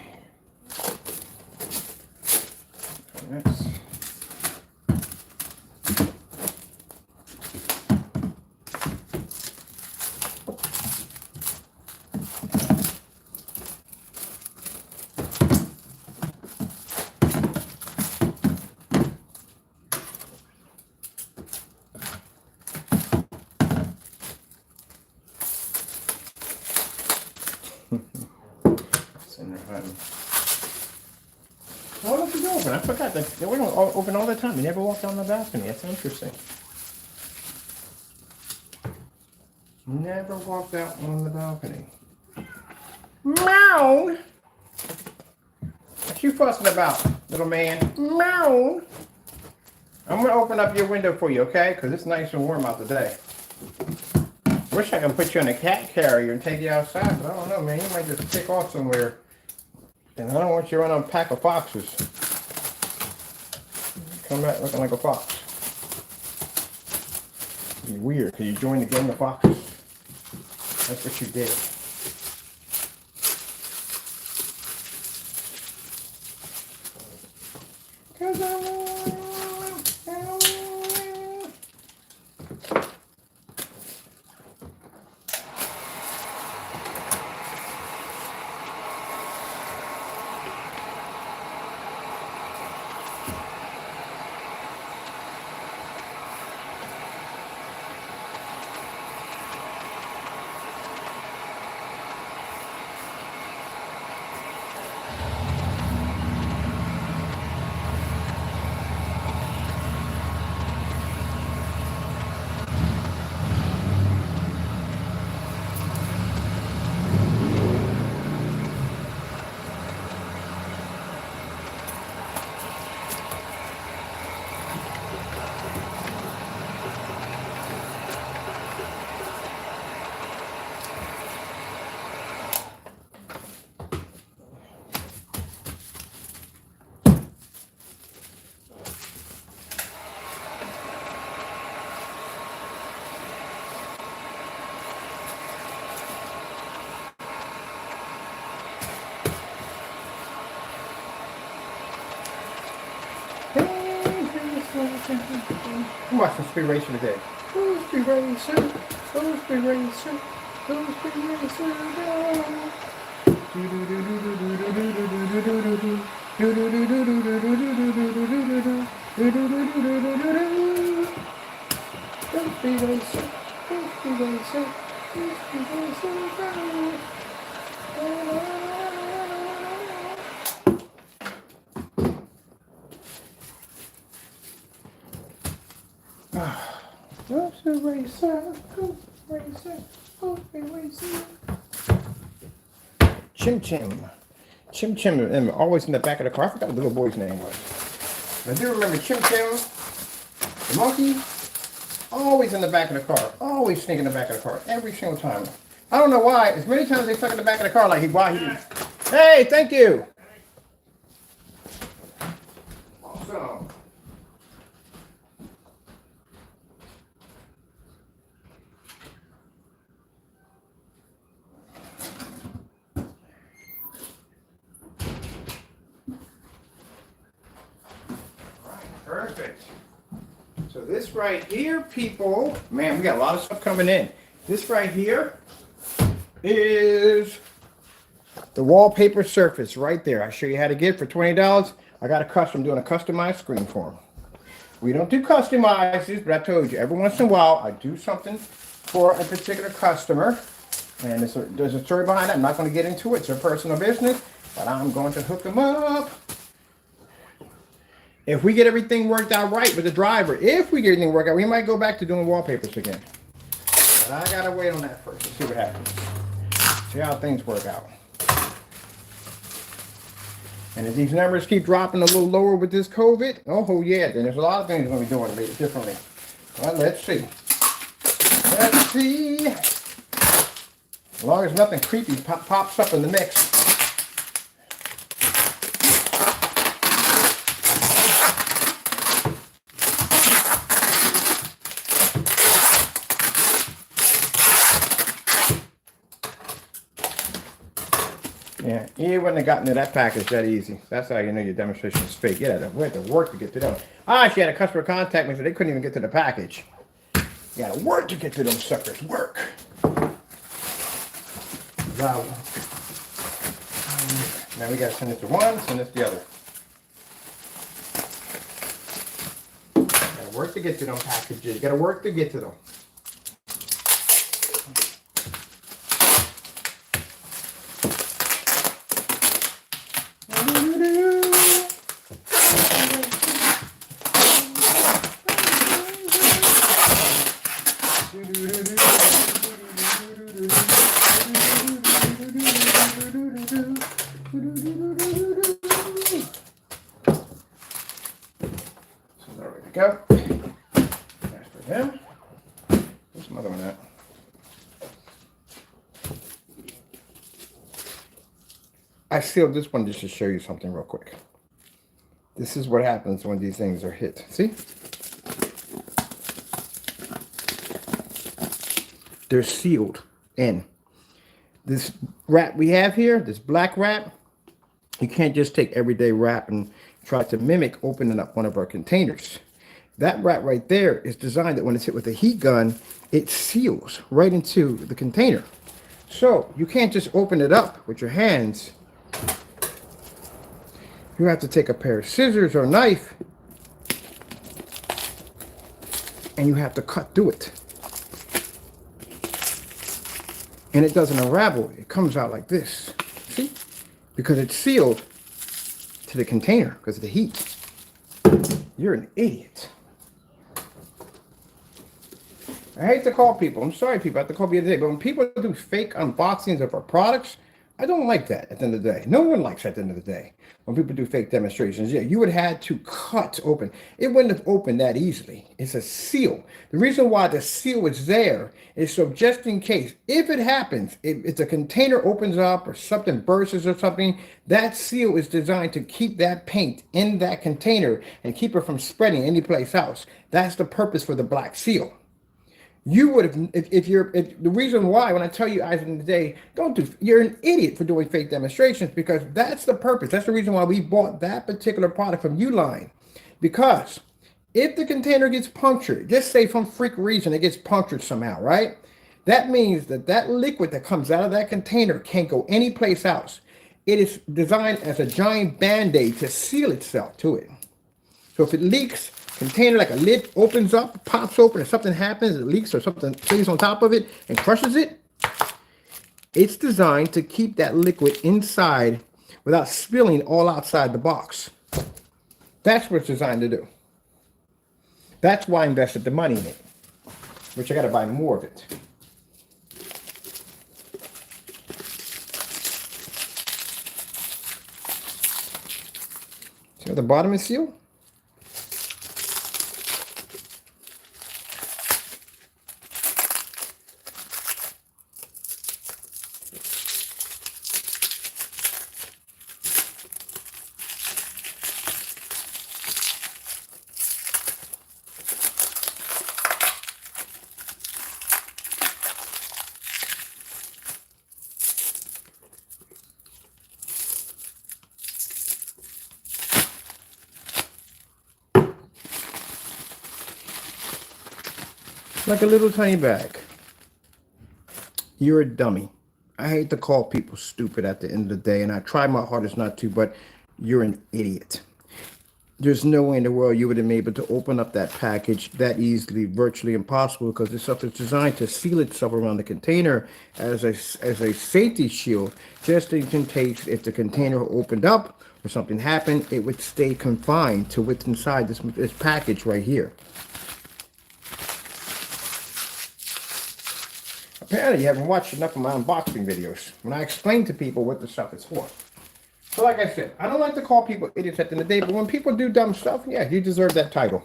That's why don't you open? I forgot that they don't open all the time. You never walk down the balcony. That's interesting. Never walked out on the balcony. Meow. What you fussing about, little man? Meow. I'm gonna open up your window for you, okay? Because it's nice and warm out today. Wish I could put you in a cat carrier and take you outside, but I don't know, man. You might just pick off somewhere. And I don't want you to run on a pack of foxes. Come back looking like a fox. You're weird, because you joined the gang of foxes. That's what you did. I'm watching Speed Racer today. Oh, Speed Racer. Oh, Speed Racer. Oh, Speed Racer. Speed Racer. Speed Racer. Speed Racer. Chim Chim. Chim Chim, always in the back of the car. I forgot what the little boy's name was. I do remember Chim Chim, the monkey, always in the back of the car. Always sneaking in the back of the car. Every single time. I don't know why. As many times they stuck in the back of the car like why he didn't. Hey, thank you. Awesome. Perfect. So this right here, people, man, we got a lot of stuff coming in. This right here is the wallpaper surface right there. I show you how to get it for $20. I got doing a customized screen for them. We don't do customizes, but I told you, every once in a while, I do something for a particular customer. And there's a story behind it. I'm not going to get into it. It's their personal business, but I'm going to hook them up. If we get everything worked out right with the driver, if we get everything worked out, we might go back to doing wallpapers again. But I gotta wait on that first and see what happens. See how things work out. And if these numbers keep dropping a little lower with this COVID, oh yeah, then there's a lot of things we're gonna be doing a bit differently. Well, let's see. Let's see. As long as nothing creepy pops up in the mix. Yeah, you wouldn't have gotten to that package that easy. That's how you know your demonstration is fake. Yeah, we had to work to get to them. I actually had a customer contact me, so they couldn't even get to the package. You gotta work to get to them suckers. Work. Wow. Now we gotta send this to one, send this to the other. Gotta work to get to them packages. You gotta work to get to them. Go. That's for him. There's some other one out. I sealed this one just to show you something real quick. This is what happens when these things are hit. See? They're sealed in. This wrap we have here, this black wrap, you can't just take everyday wrap and try to mimic opening up one of our containers. That wrap right there is designed that when it's hit with a heat gun, it seals right into the container. So you can't just open it up with your hands. You have to take a pair of scissors or a knife and you have to cut through it. And it doesn't unravel. It comes out like this. See? Because it's sealed to the container because of the heat. You're an idiot. I hate to call people. I'm sorry, people. I have to call people today. But when people do fake unboxings of our products, I don't like that at the end of the day. No one likes that at the end of the day. When people do fake demonstrations, yeah, you would have had to cut open. It wouldn't have opened that easily. It's a seal. The reason why the seal is there is so just in case, if it happens, if the container opens up or something bursts or something, that seal is designed to keep that paint in that container and keep it from spreading anyplace else. That's the purpose for the black seal. You would have, if the reason why, when I tell you guys in the day, you're an idiot for doing fake demonstrations because that's the purpose. That's the reason why we bought that particular product from Uline. Because if the container gets punctured, just say some freak reason it gets punctured somehow, right? That means that that liquid that comes out of that container can't go anyplace else. It is designed as a giant Band-Aid to seal itself to it. So if it leaks, container like a lid opens up, pops open, and something happens, it leaks or something stays on top of it and crushes it, it's designed to keep that liquid inside without spilling all outside the box. That's what it's designed to do. That's why I invested the money in it, which I got to buy more of it. See how the bottom is sealed? Like a little tiny bag. You're a dummy. I hate to call people stupid at the end of the day, and I try my hardest not to, but you're an idiot. There's no way in the world you would have been able to open up that package that easily, virtually impossible, because this stuff is designed to seal itself around the container as a safety shield, just in case if the container opened up or something happened, it would stay confined to what's inside this package right here. Apparently you haven't watched enough of my unboxing videos when I explain to people what the stuff is for. So like I said, I don't like to call people idiots at the end of the day, but when people do dumb stuff, yeah, you deserve that title.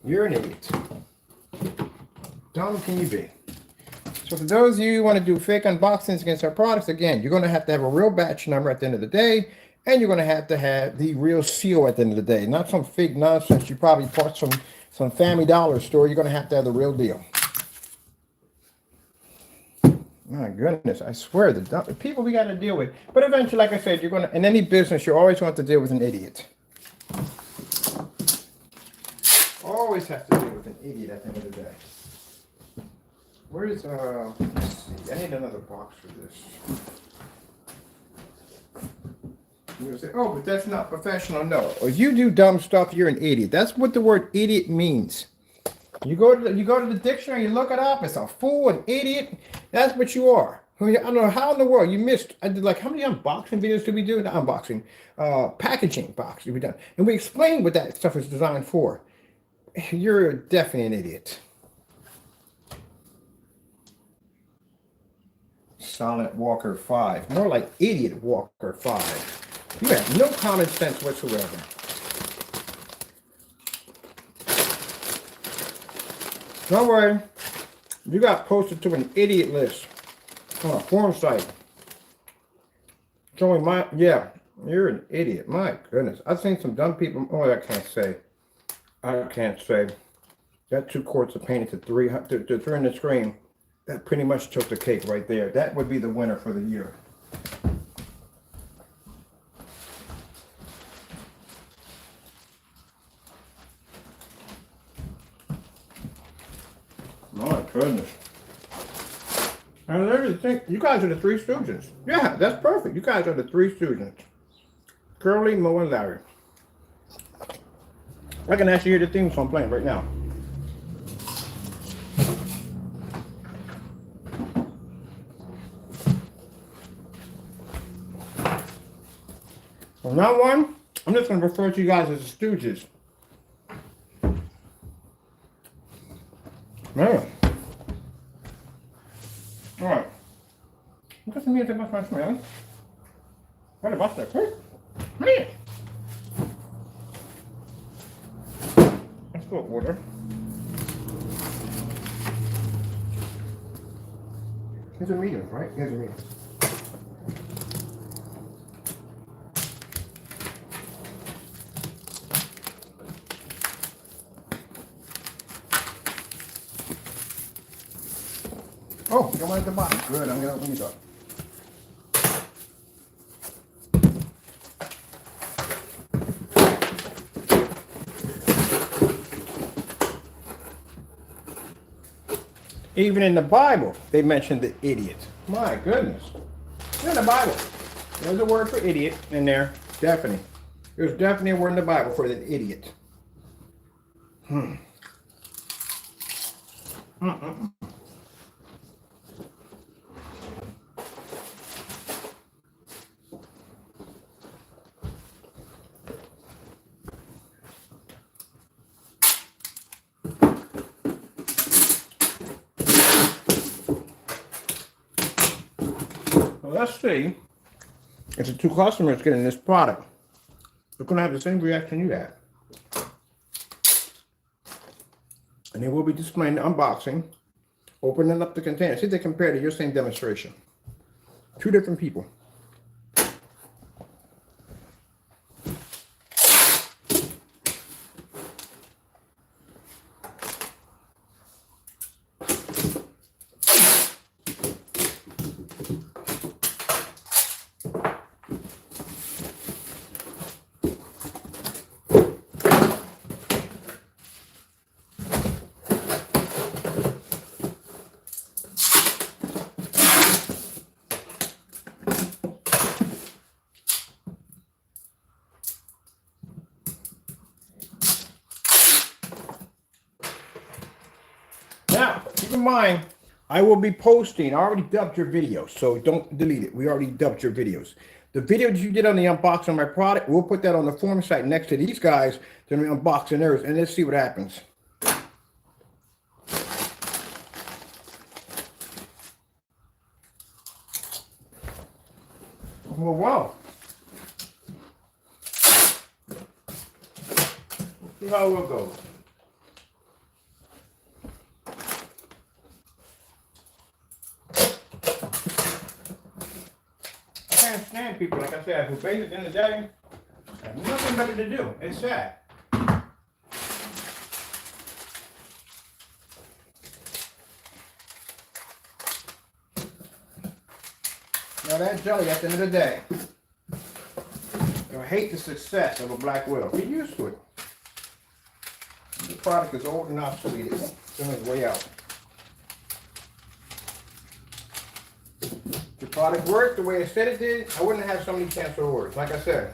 You're an idiot. Dumb can you be? So for those of you who want to do fake unboxings against our products, again, you're going to have a real batch number at the end of the day, and you're going to have the real seal at the end of the day. Not some fake nonsense you probably bought some Family Dollar store. You're going to have the real deal. My goodness, I swear, the people we got to deal with. But eventually, like I said, you're going to, in any business, you're always going to have to deal with an idiot. Always have to deal with an idiot at the end of the day. Where's, let's see, I need another box for this. You're going to say, oh, but that's not professional. No, if you do dumb stuff, you're an idiot. That's what the word idiot means. You go to the dictionary, you look it up. It's a fool, an idiot. That's what you are. I don't know how in the world you missed. I did like how many unboxing videos did we do? Not unboxing, packaging box we done, and we explained what that stuff is designed for. You're definitely an idiot. Silent Walker 5, more like Idiot Walker 5. You have no common sense whatsoever. Don't worry, you got posted to an idiot list on a forum site. Showing yeah, you're an idiot. My goodness. I've seen some dumb people. Oh, I can't say. That 2 quarts of paint to 300 screen. That pretty much took the cake right there. That would be the winner for the year. My goodness. And everything, you guys are the Three Stooges. Yeah, that's perfect. You guys are the Three Stooges. Curly, Moe, and Larry. I can actually hear the theme song playing right now. From now on, I'm just going to refer to you guys as the Stooges. Man. All right. What does it mean to make my smell? What about that? Man. Let's go order. Here's a medium, right? Here's a medium. Oh, you don't want it at the bottom. Good, I'm going to open these up. Even in the Bible, they mentioned the idiot. My goodness. In the Bible, there's a word for idiot in there. Definitely. There's definitely a word in the Bible for the idiot. Let's see if the 2 customers getting this product, they're going to have the same reaction you had. And they will be displaying the unboxing, opening up the container. See if they compare to your same demonstration. 2 different people. Now, keep in mind, I will be posting. I already dubbed your video, so don't delete it. We already dubbed your videos. The video that you did on the unboxing of my product, we'll put that on the forum site next to these guys. They're going to be unboxing theirs, and let's see what happens. Well, wow. Let's see how it will go. I can't stand people, like I said, who basically at the end of the day have nothing better to do. It's sad. Now that jelly, at the end of the day, you'll hate the success of a Black Widow. Get used to it. The product is old enough, sweetie. It's on its way out. If the product worked the way it said it did, I wouldn't have so many canceled orders. Like I said,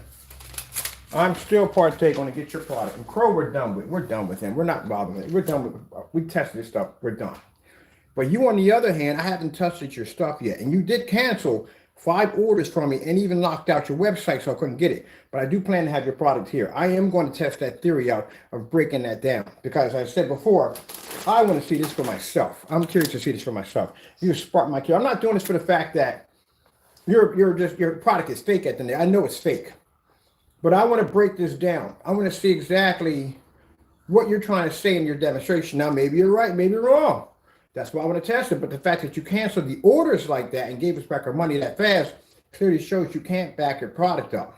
I'm still partaking to get your product. And Crow, we're done with. We're done with him. We're not bothering it. We're done with. We tested this stuff. We're done. But you, on the other hand, I haven't touched your stuff yet, and you did cancel 5 orders from me and even locked out your website, so I couldn't get it. But I do plan to have your product here. I am going to test that theory out of breaking that down because, as I said before, I want to see this for myself. I'm curious to see this for myself. You spark my curiosity. I'm not doing this for the fact that your product is fake at the end. I know it's fake, but I want to break this down. I want to see exactly what you're trying to say in your demonstration. Now, maybe you're right, maybe you're wrong. That's why I want to test it. But the fact that you canceled the orders like that and gave us back our money that fast clearly shows you can't back your product up.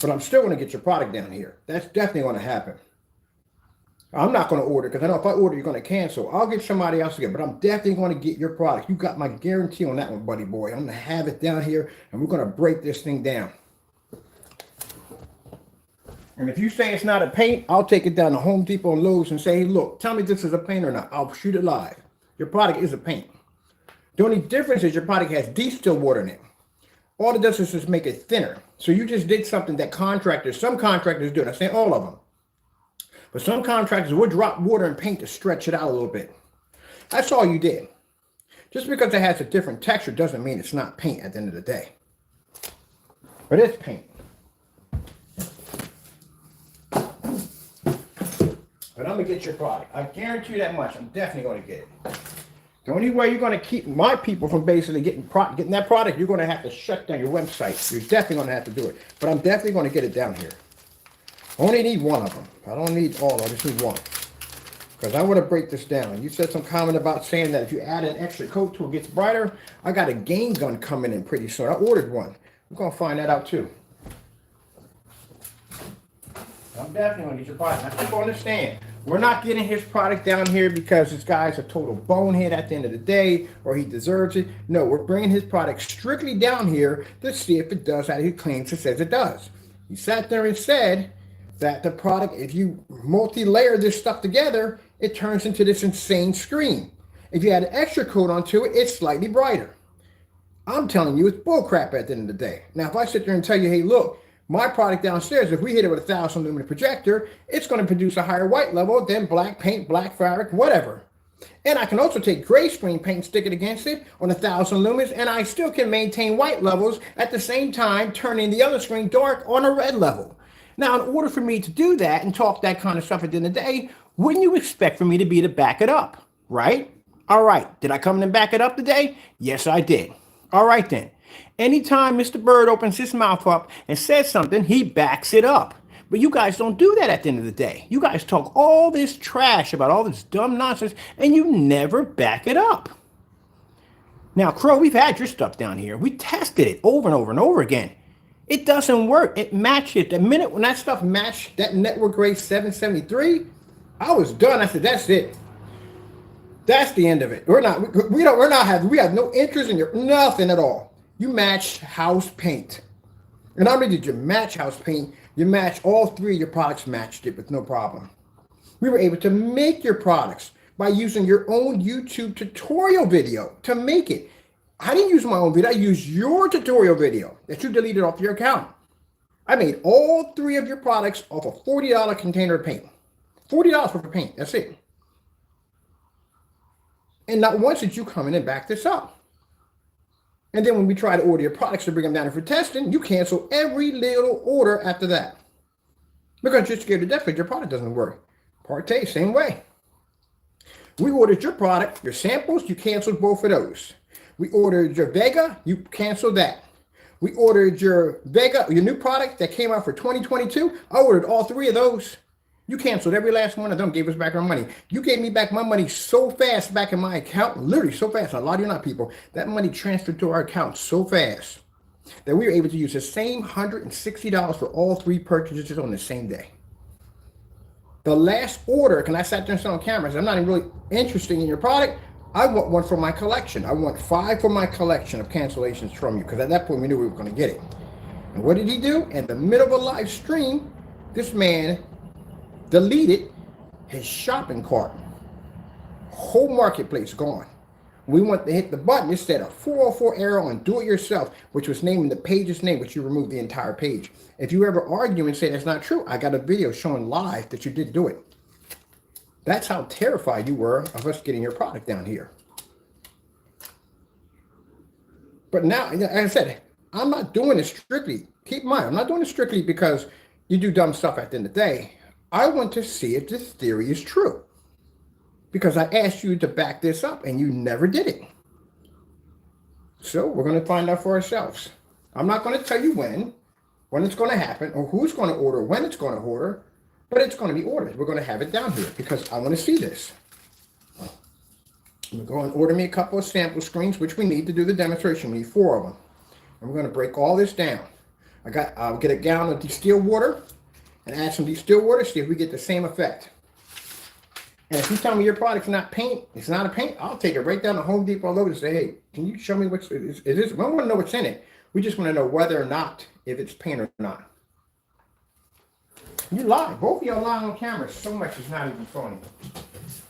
But I'm still going to get your product down here. That's definitely going to happen. I'm not going to order because I know if I order, you're going to cancel. I'll get somebody else to get, but I'm definitely going to get your product. You got my guarantee on that one, buddy boy. I'm going to have it down here, and we're going to break this thing down. And if you say it's not a paint, I'll take it down to Home Depot and Lowe's and say, hey, look, tell me this is a paint or not. I'll shoot it live. Your product is a paint. The only difference is your product has distilled water in it. All it does is just make it thinner. So you just did something that some contractors do. I'm saying all of them. But some contractors would drop water and paint to stretch it out a little bit. That's all you did. Just because it has a different texture doesn't mean it's not paint at the end of the day. But it's paint. But I'm going to get your product. I guarantee you that much. I'm definitely going to get it. The only way you're going to keep my people from basically getting that product, you're going to have to shut down your website. You're definitely going to have to do it. But I'm definitely going to get it down here. I only need one of them. I don't need all. I just need one. Because I want to break this down. You said some comment about saying that if you add an extra coat to it, it gets brighter. I got a game gun coming in pretty soon. I ordered one. I'm going to find that out too. I'm definitely going to get your product. Now, people understand. We're not getting his product down here because this guy's a total bonehead at the end of the day or he deserves it. No, we're bringing his product strictly down here to see if it does as he claims it says it does. He sat there and said that the product, if you multi-layer this stuff together, it turns into this insane screen. If you add an extra coat onto it, it's slightly brighter. I'm telling you, it's bullcrap at the end of the day. Now, if I sit there and tell you, hey, look, my product downstairs, if we hit it with a 1,000 lumen projector, it's going to produce a higher white level than black paint, black fabric, whatever. And I can also take gray screen paint and stick it against it on 1,000 lumens, and I still can maintain white levels at the same time, turning the other screen dark on a red level. Now, in order for me to do that and talk that kind of stuff at the end of the day, wouldn't you expect for me to be to back it up, right? All right. Did I come in and back it up today? Yes, I did. All right, then. Anytime Mr. Bird opens his mouth up and says something, he backs it up. But you guys don't do that at the end of the day. You guys talk all this trash about all this dumb nonsense, and you never back it up. Now, Crow, we've had your stuff down here. We tested it over and over and over again. It doesn't work. It matched it. The minute when that stuff matched that network grade 773, I was done. I said, that's it. That's the end of it. We have no interest in your nothing at all. You matched house paint. And not only did you match house paint, you matched all 3 of your products matched it with no problem. We were able to make your products by using your own YouTube tutorial video to make it. I didn't use my own video. I used your tutorial video that you deleted off your account. I made all 3 of your products off a $40 container of paint. $40 worth of paint. That's it. And not once did you come in and back this up. And then when we try to order your products to bring them down here for testing, you cancel every little order after that. Because you're scared to death because your product doesn't work. Partay, same way. We ordered your product, your samples, you canceled both of those. We ordered your Vega, you canceled that. We ordered your Vega, your new product that came out for 2022. I ordered all 3 of those. You canceled every last one of them, gave us back our money. You gave me back my money so fast back in my account, literally so fast. A lot of you not people, that money transferred to our account so fast that we were able to use the same $160 for all 3 purchases on the same day. The last order, because I sat there and said on cameras, I'm not even really interested in your product. I want one for my collection. I want 5 for my collection of cancellations from you, because at that point we knew we were going to get it. And what did he do? In the middle of a live stream, this man deleted his shopping cart. Whole marketplace gone. We want to hit the button. It said a 404 error on do it yourself, which was naming the page's name, but you removed the entire page. If you ever argue and say that's not true, I got a video showing live that you did do it. That's how terrified you were of us getting your product down here. But now, like I said, I'm not doing it strictly. Keep in mind, I'm not doing it strictly because you do dumb stuff at the end of the day. I want to see if this theory is true, because I asked you to back this up and you never did it. So we're going to find out for ourselves. I'm not going to tell you when it's going to happen, or who's going to order, when it's going to order, but it's going to be ordered. We're going to have it down here because I want to see this. I'm going to go and order me a couple of sample screens, which we need to do the demonstration. We need 4 of them. And we're going to break all this down. I'll get a gallon of distilled water and add some distilled water, see if we get the same effect. And if you tell me your product's not paint, it's not a paint, I'll take it right down to Home Depot load and say, hey, can you show me what's, is this? We don't want to know what's in it. We just want to know whether or not, if it's paint or not. You lie. Both of y'all lie on camera so much it's not even funny.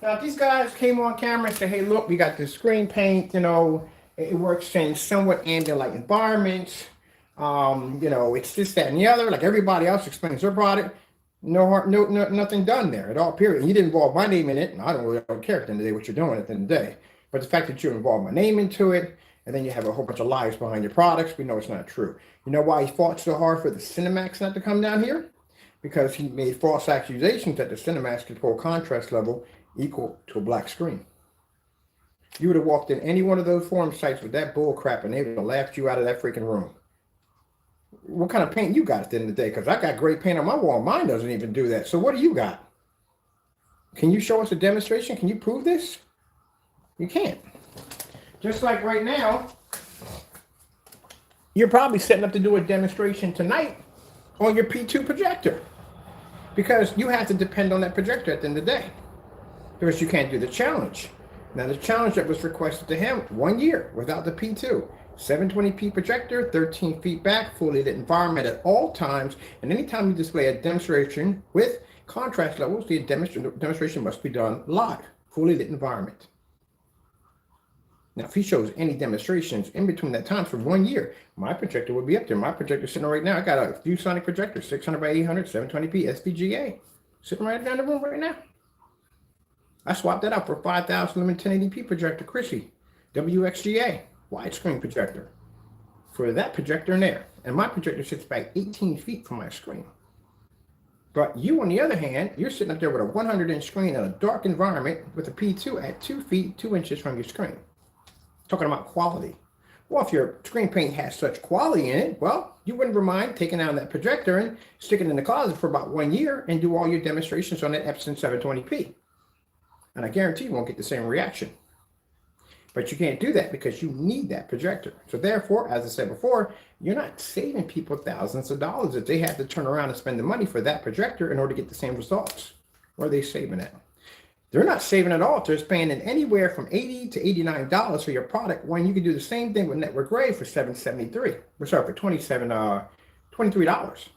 Now, if these guys came on camera and said, hey, look, we got this screen paint, you know, it works in somewhat ambient light environments. You know, it's this, that, and the other, like everybody else explains their product. Nothing done there at all, period. You didn't involve my name in it, and I don't care at the end of the day what you're doing at the end of the day. But the fact that you involve my name into it, and then you have a whole bunch of lies behind your products, we know it's not true. You know why he fought so hard for the Cinemax not to come down here? Because he made false accusations that the Cinemax control contrast level equal to a black screen. You would have walked in any one of those forum sites with that bull crap, and they would have laughed you out of that freaking room. What kind of paint you got at the end of the day? Because I got great paint on my wall. Mine doesn't even do that. So what do you got? Can you show us a demonstration? Can you prove this? You can't. Just like right now, you're probably setting up to do a demonstration tonight on your P2 projector, because you have to depend on that projector at the end of the day, because you can't do the challenge. Now, the challenge that was requested to him, 1 year without the P2. 720p projector, 13 feet back, fully lit environment at all times, and anytime you display a demonstration with contrast levels, the demonstration must be done live, fully lit environment. Now, if he shows any demonstrations in between that time for 1 year, my projector would be up there. My projector sitting right now, I got a ViewSonic projector, 600 by 800, 720p SVGA, sitting right down the room right now. I swapped that out for a 5,000 lumen 1080p projector, Chrissy, WXGA. Widescreen projector for that projector in there, and my projector sits back 18 feet from my screen. But you, on the other hand, you're sitting up there with a 100-inch screen in a dark environment with a P2 at 2 feet 2 inches from your screen. Talking about quality. Well, if your screen paint has such quality in it, well, you wouldn't mind taking down that projector and sticking it in the closet for about 1 year and do all your demonstrations on that Epson 720p, and I guarantee you won't get the same reaction. But you can't do that because you need that projector. So therefore, as I said before, you're not saving people thousands of dollars if they have to turn around and spend the money for that projector in order to get the same results. Where are they saving it? They're not saving at all. They're spending anywhere from $80 to $89 for your product, when you can do the same thing with Network Gray for $773. For $23.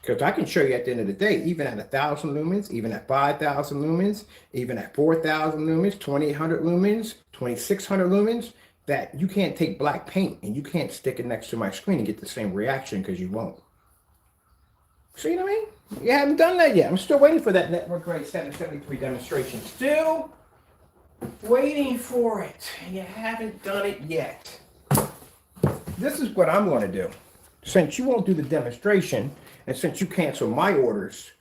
Because I can show you at the end of the day, even at 1,000 lumens, even at 5,000 lumens, even at 4,000 lumens, 2,800 lumens, 2,600 lumens, that you can't take black paint and you can't stick it next to my screen and get the same reaction, because you won't. So, you know what I mean? You haven't done that yet. I'm still waiting for that Network Gray 773 demonstration. Still waiting for it. You haven't done it yet. This is what I'm going to do. Since you won't do the demonstration, and since you cancel my orders,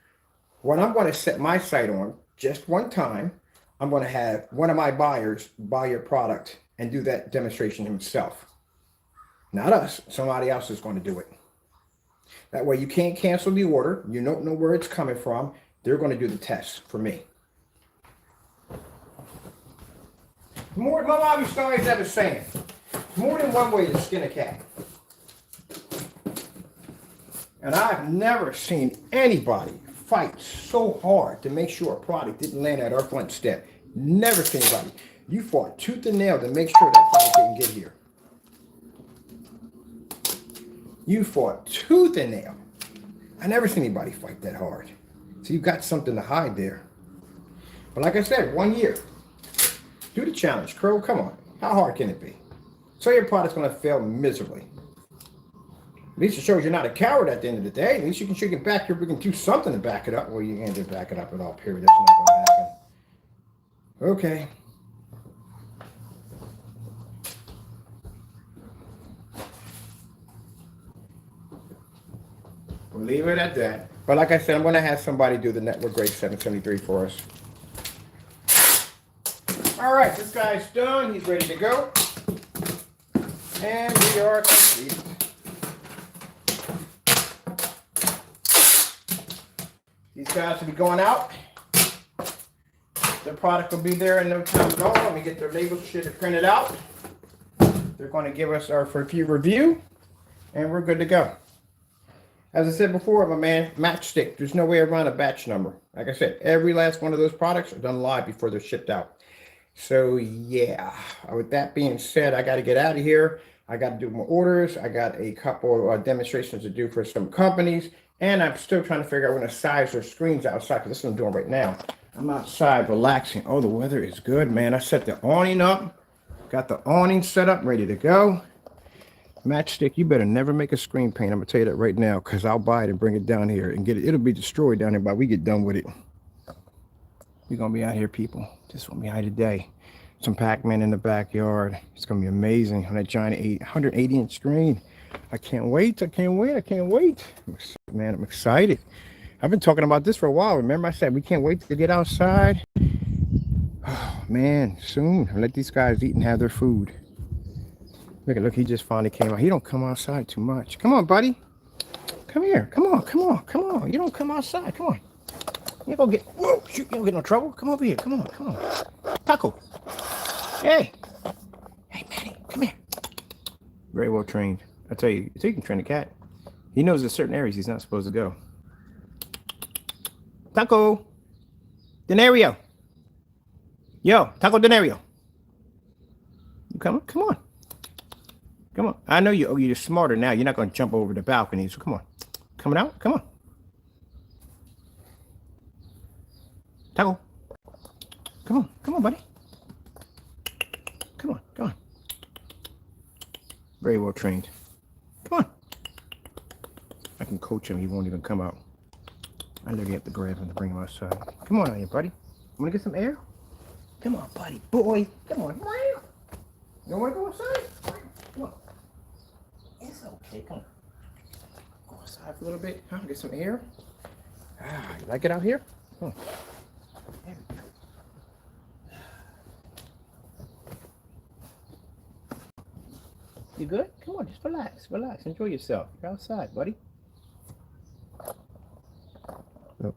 what I'm going to set my site on just one time, I'm going to have one of my buyers buy your product and do that demonstration himself. Not us. Somebody else is going to do it. That way you can't cancel the order. You don't know where it's coming from. They're going to do the test for me. More, my Bobby Starry's ever saying, more than one way to skin a cat. And I've never seen anybody fight so hard to make sure a product didn't land at our front step. Never seen anybody. You fought tooth and nail to make sure that product didn't get here. You fought tooth and nail. I never seen anybody fight that hard. So you got something to hide there. But like I said, 1 year. Do the challenge, Crow. Come on. How hard can it be? So your product's going to fail miserably. At least it shows you're not a coward at the end of the day. At least you can back your, we can do something to back it up. Well, you can't just back it up at all, period. That's not going to happen. Okay. We'll leave it at that. But like I said, I'm going to have somebody do the Network Grade 773 for us. All right, this guy's done. He's ready to go. And we are complete. These guys will be going out. Their product will be there in no time at all. Let me get their label shit printed out. They're going to give us our review review, and we're good to go. As I said before, my man, Matchstick, there's no way around a batch number. Like I said, every last one of those products are done live before they're shipped out. So yeah, with that being said, I got to get out of here. I got to do more orders. I got a couple of demonstrations to do for some companies. And I'm still trying to figure out when to size their screens outside, because this is what I'm doing right now. I'm outside relaxing. Oh, the weather is good, man. I set the awning up. Got the awning set up, ready to go. Matchstick, you better never make a screen paint. I'm going to tell you that right now, because I'll buy it and bring it down here and get it. It'll be destroyed down here by we get done with it. We're going to be out here, people. Just want to be out today. Some Pac-Man in the backyard. It's going to be amazing on that giant 180-inch screen. I can't wait. I can't wait. I can't wait. Man, I'm excited. I've been talking about this for a while. Remember I said we can't wait to get outside? Oh, man, soon. I'll let these guys eat and have their food. Look, he just finally came out. He don't come outside too much. Come on, buddy. Come here. Come on, come on, come on. You don't come outside. Come on. You don't get, whoa, shoot, you don't get no trouble. Come over here. Come on, come on. Taco. Hey. Hey, Manny, come here. Very well trained. I tell you, so you can train a cat. He knows there's certain areas he's not supposed to go. Taco. Denario. Yo, Taco Denario. You coming? Come on. Come on. I know you're smarter now. You're not going to jump over the balcony. So come on. Coming out? Come on. Taco. Come on. Come on, buddy. Come on. Come on. Very well trained. Come on. I can coach him. He won't even come out. I literally have to grab him to bring him outside. Come on out here, buddy. Want to get some air? Come on, buddy. Boy. Come on. You don't want to go inside? Come on. It's okay. Come on. Go outside for a little bit. Huh? Get some air. Ah, you like it out here? Come on. There we go. You good? Come on, just relax. Relax. Enjoy yourself. You're outside, buddy. Look.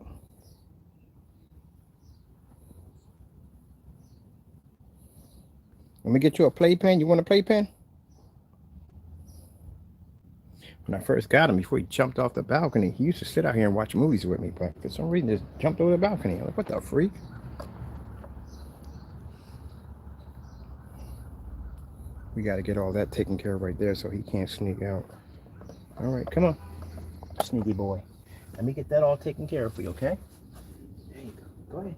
Let me get you a playpen. You want a playpen? When I first got him, before he jumped off the balcony, he used to sit out here and watch movies with me, but for some reason, just jumped over the balcony. I'm like, what the freak? We got to get all that taken care of right there so he can't sneak out. All right, come on. Sneaky boy. Let me get that all taken care of for you, okay? There you go. Go ahead.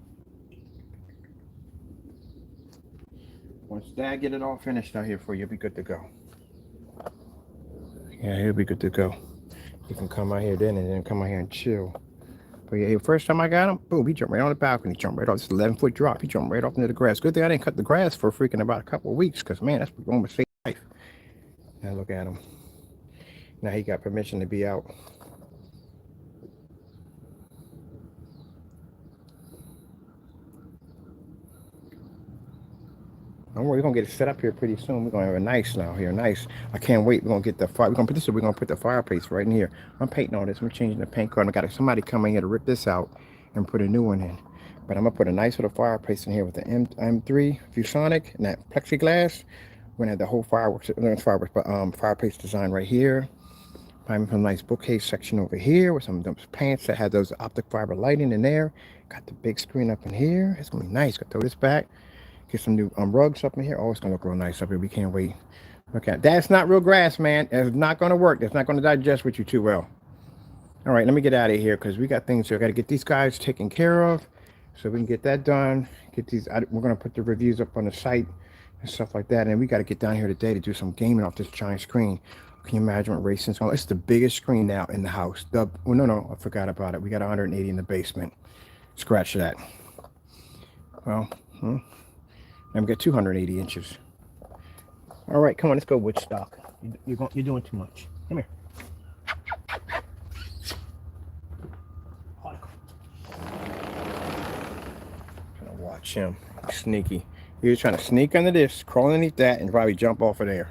Once Dad get it all finished out here for you, you'll be good to go. Yeah, he'll be good to go. You can come out here then and then come out here and chill. But yeah, first time I got him, boom, he jumped right on the balcony. He jumped right off this 11-foot drop. He jumped right off into the grass. Good thing I didn't cut the grass for freaking about a couple of weeks, because man, that's almost saved life. Now look at him. Now he got permission to be out. Don't worry, we're gonna get it set up here pretty soon. We're gonna have a nice now here, nice. I can't wait. We're gonna get the fire. We're gonna put this. We're gonna put the fireplace right in here. I'm painting all this. I'm changing the paint color. I got somebody coming here to rip this out and put a new one in. But I'm gonna put a nice little fireplace in here with the M3 ViewSonic and that plexiglass. We're gonna have the whole fireplace design right here. Finding some nice bookcase section over here with some of those pants that had those optic fiber lighting in there. Got the big screen up in here. It's gonna be nice. Gonna throw this back. Get some new rugs up in here. Oh, it's gonna look real nice up here. We can't wait. Look at that's not real grass, man. It's not gonna work. It's not gonna digest with you too well. All right, let me get out of here because we got things here. I got to get these guys taken care of so we can get that done. Get these. We're gonna put the reviews up on the site and stuff like that. And we got to get down here today to do some gaming off this giant screen. Can you imagine what racing's going? It's the biggest screen now in the house. Well, no, I forgot about it. We got 180 in the basement. Scratch that. Well, and we got 280 inches. All right, come on, let's go Woodstock. You're doing too much. Come here. Gonna watch him. Sneaky. He was trying to sneak under this, crawl underneath that, and probably jump off of there.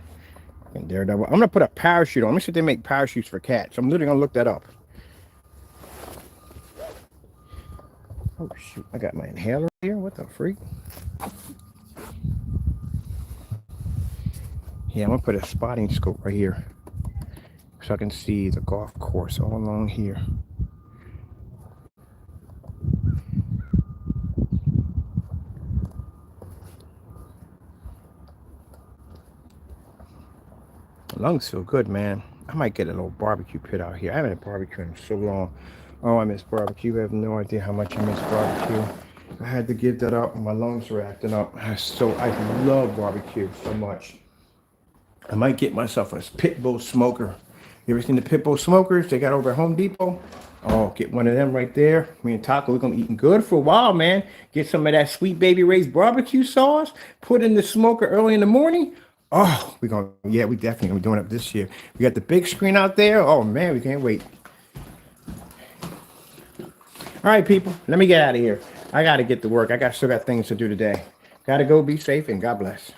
And Daredevil. I'm gonna put a parachute on. Let me see if they make parachutes for cats. I'm literally gonna look that up. Oh shoot! I got my inhaler here. What the freak? Yeah, I'm gonna put a spotting scope right here so I can see the golf course all along here. Lungs feel good, man. I might get a little barbecue pit out here. I haven't had barbecue in so long. Oh, I miss barbecue. I have no idea how much I miss barbecue. I had to give that up. My lungs were acting up. I love barbecue so much. I might get myself a pit bull smoker. You ever seen the pit bull smokers they got over at Home Depot? Oh, get one of them right there. Me and Taco, we're gonna be eating good for a while, man. Get some of that Sweet Baby Ray's barbecue sauce. Put in the smoker early in the morning. Oh, we definitely gonna be doing it this year. We got the big screen out there. Oh man, we can't wait. All right, people, let me get out of here. I gotta get to work. Still got things to do today. Gotta go. Be safe and God bless.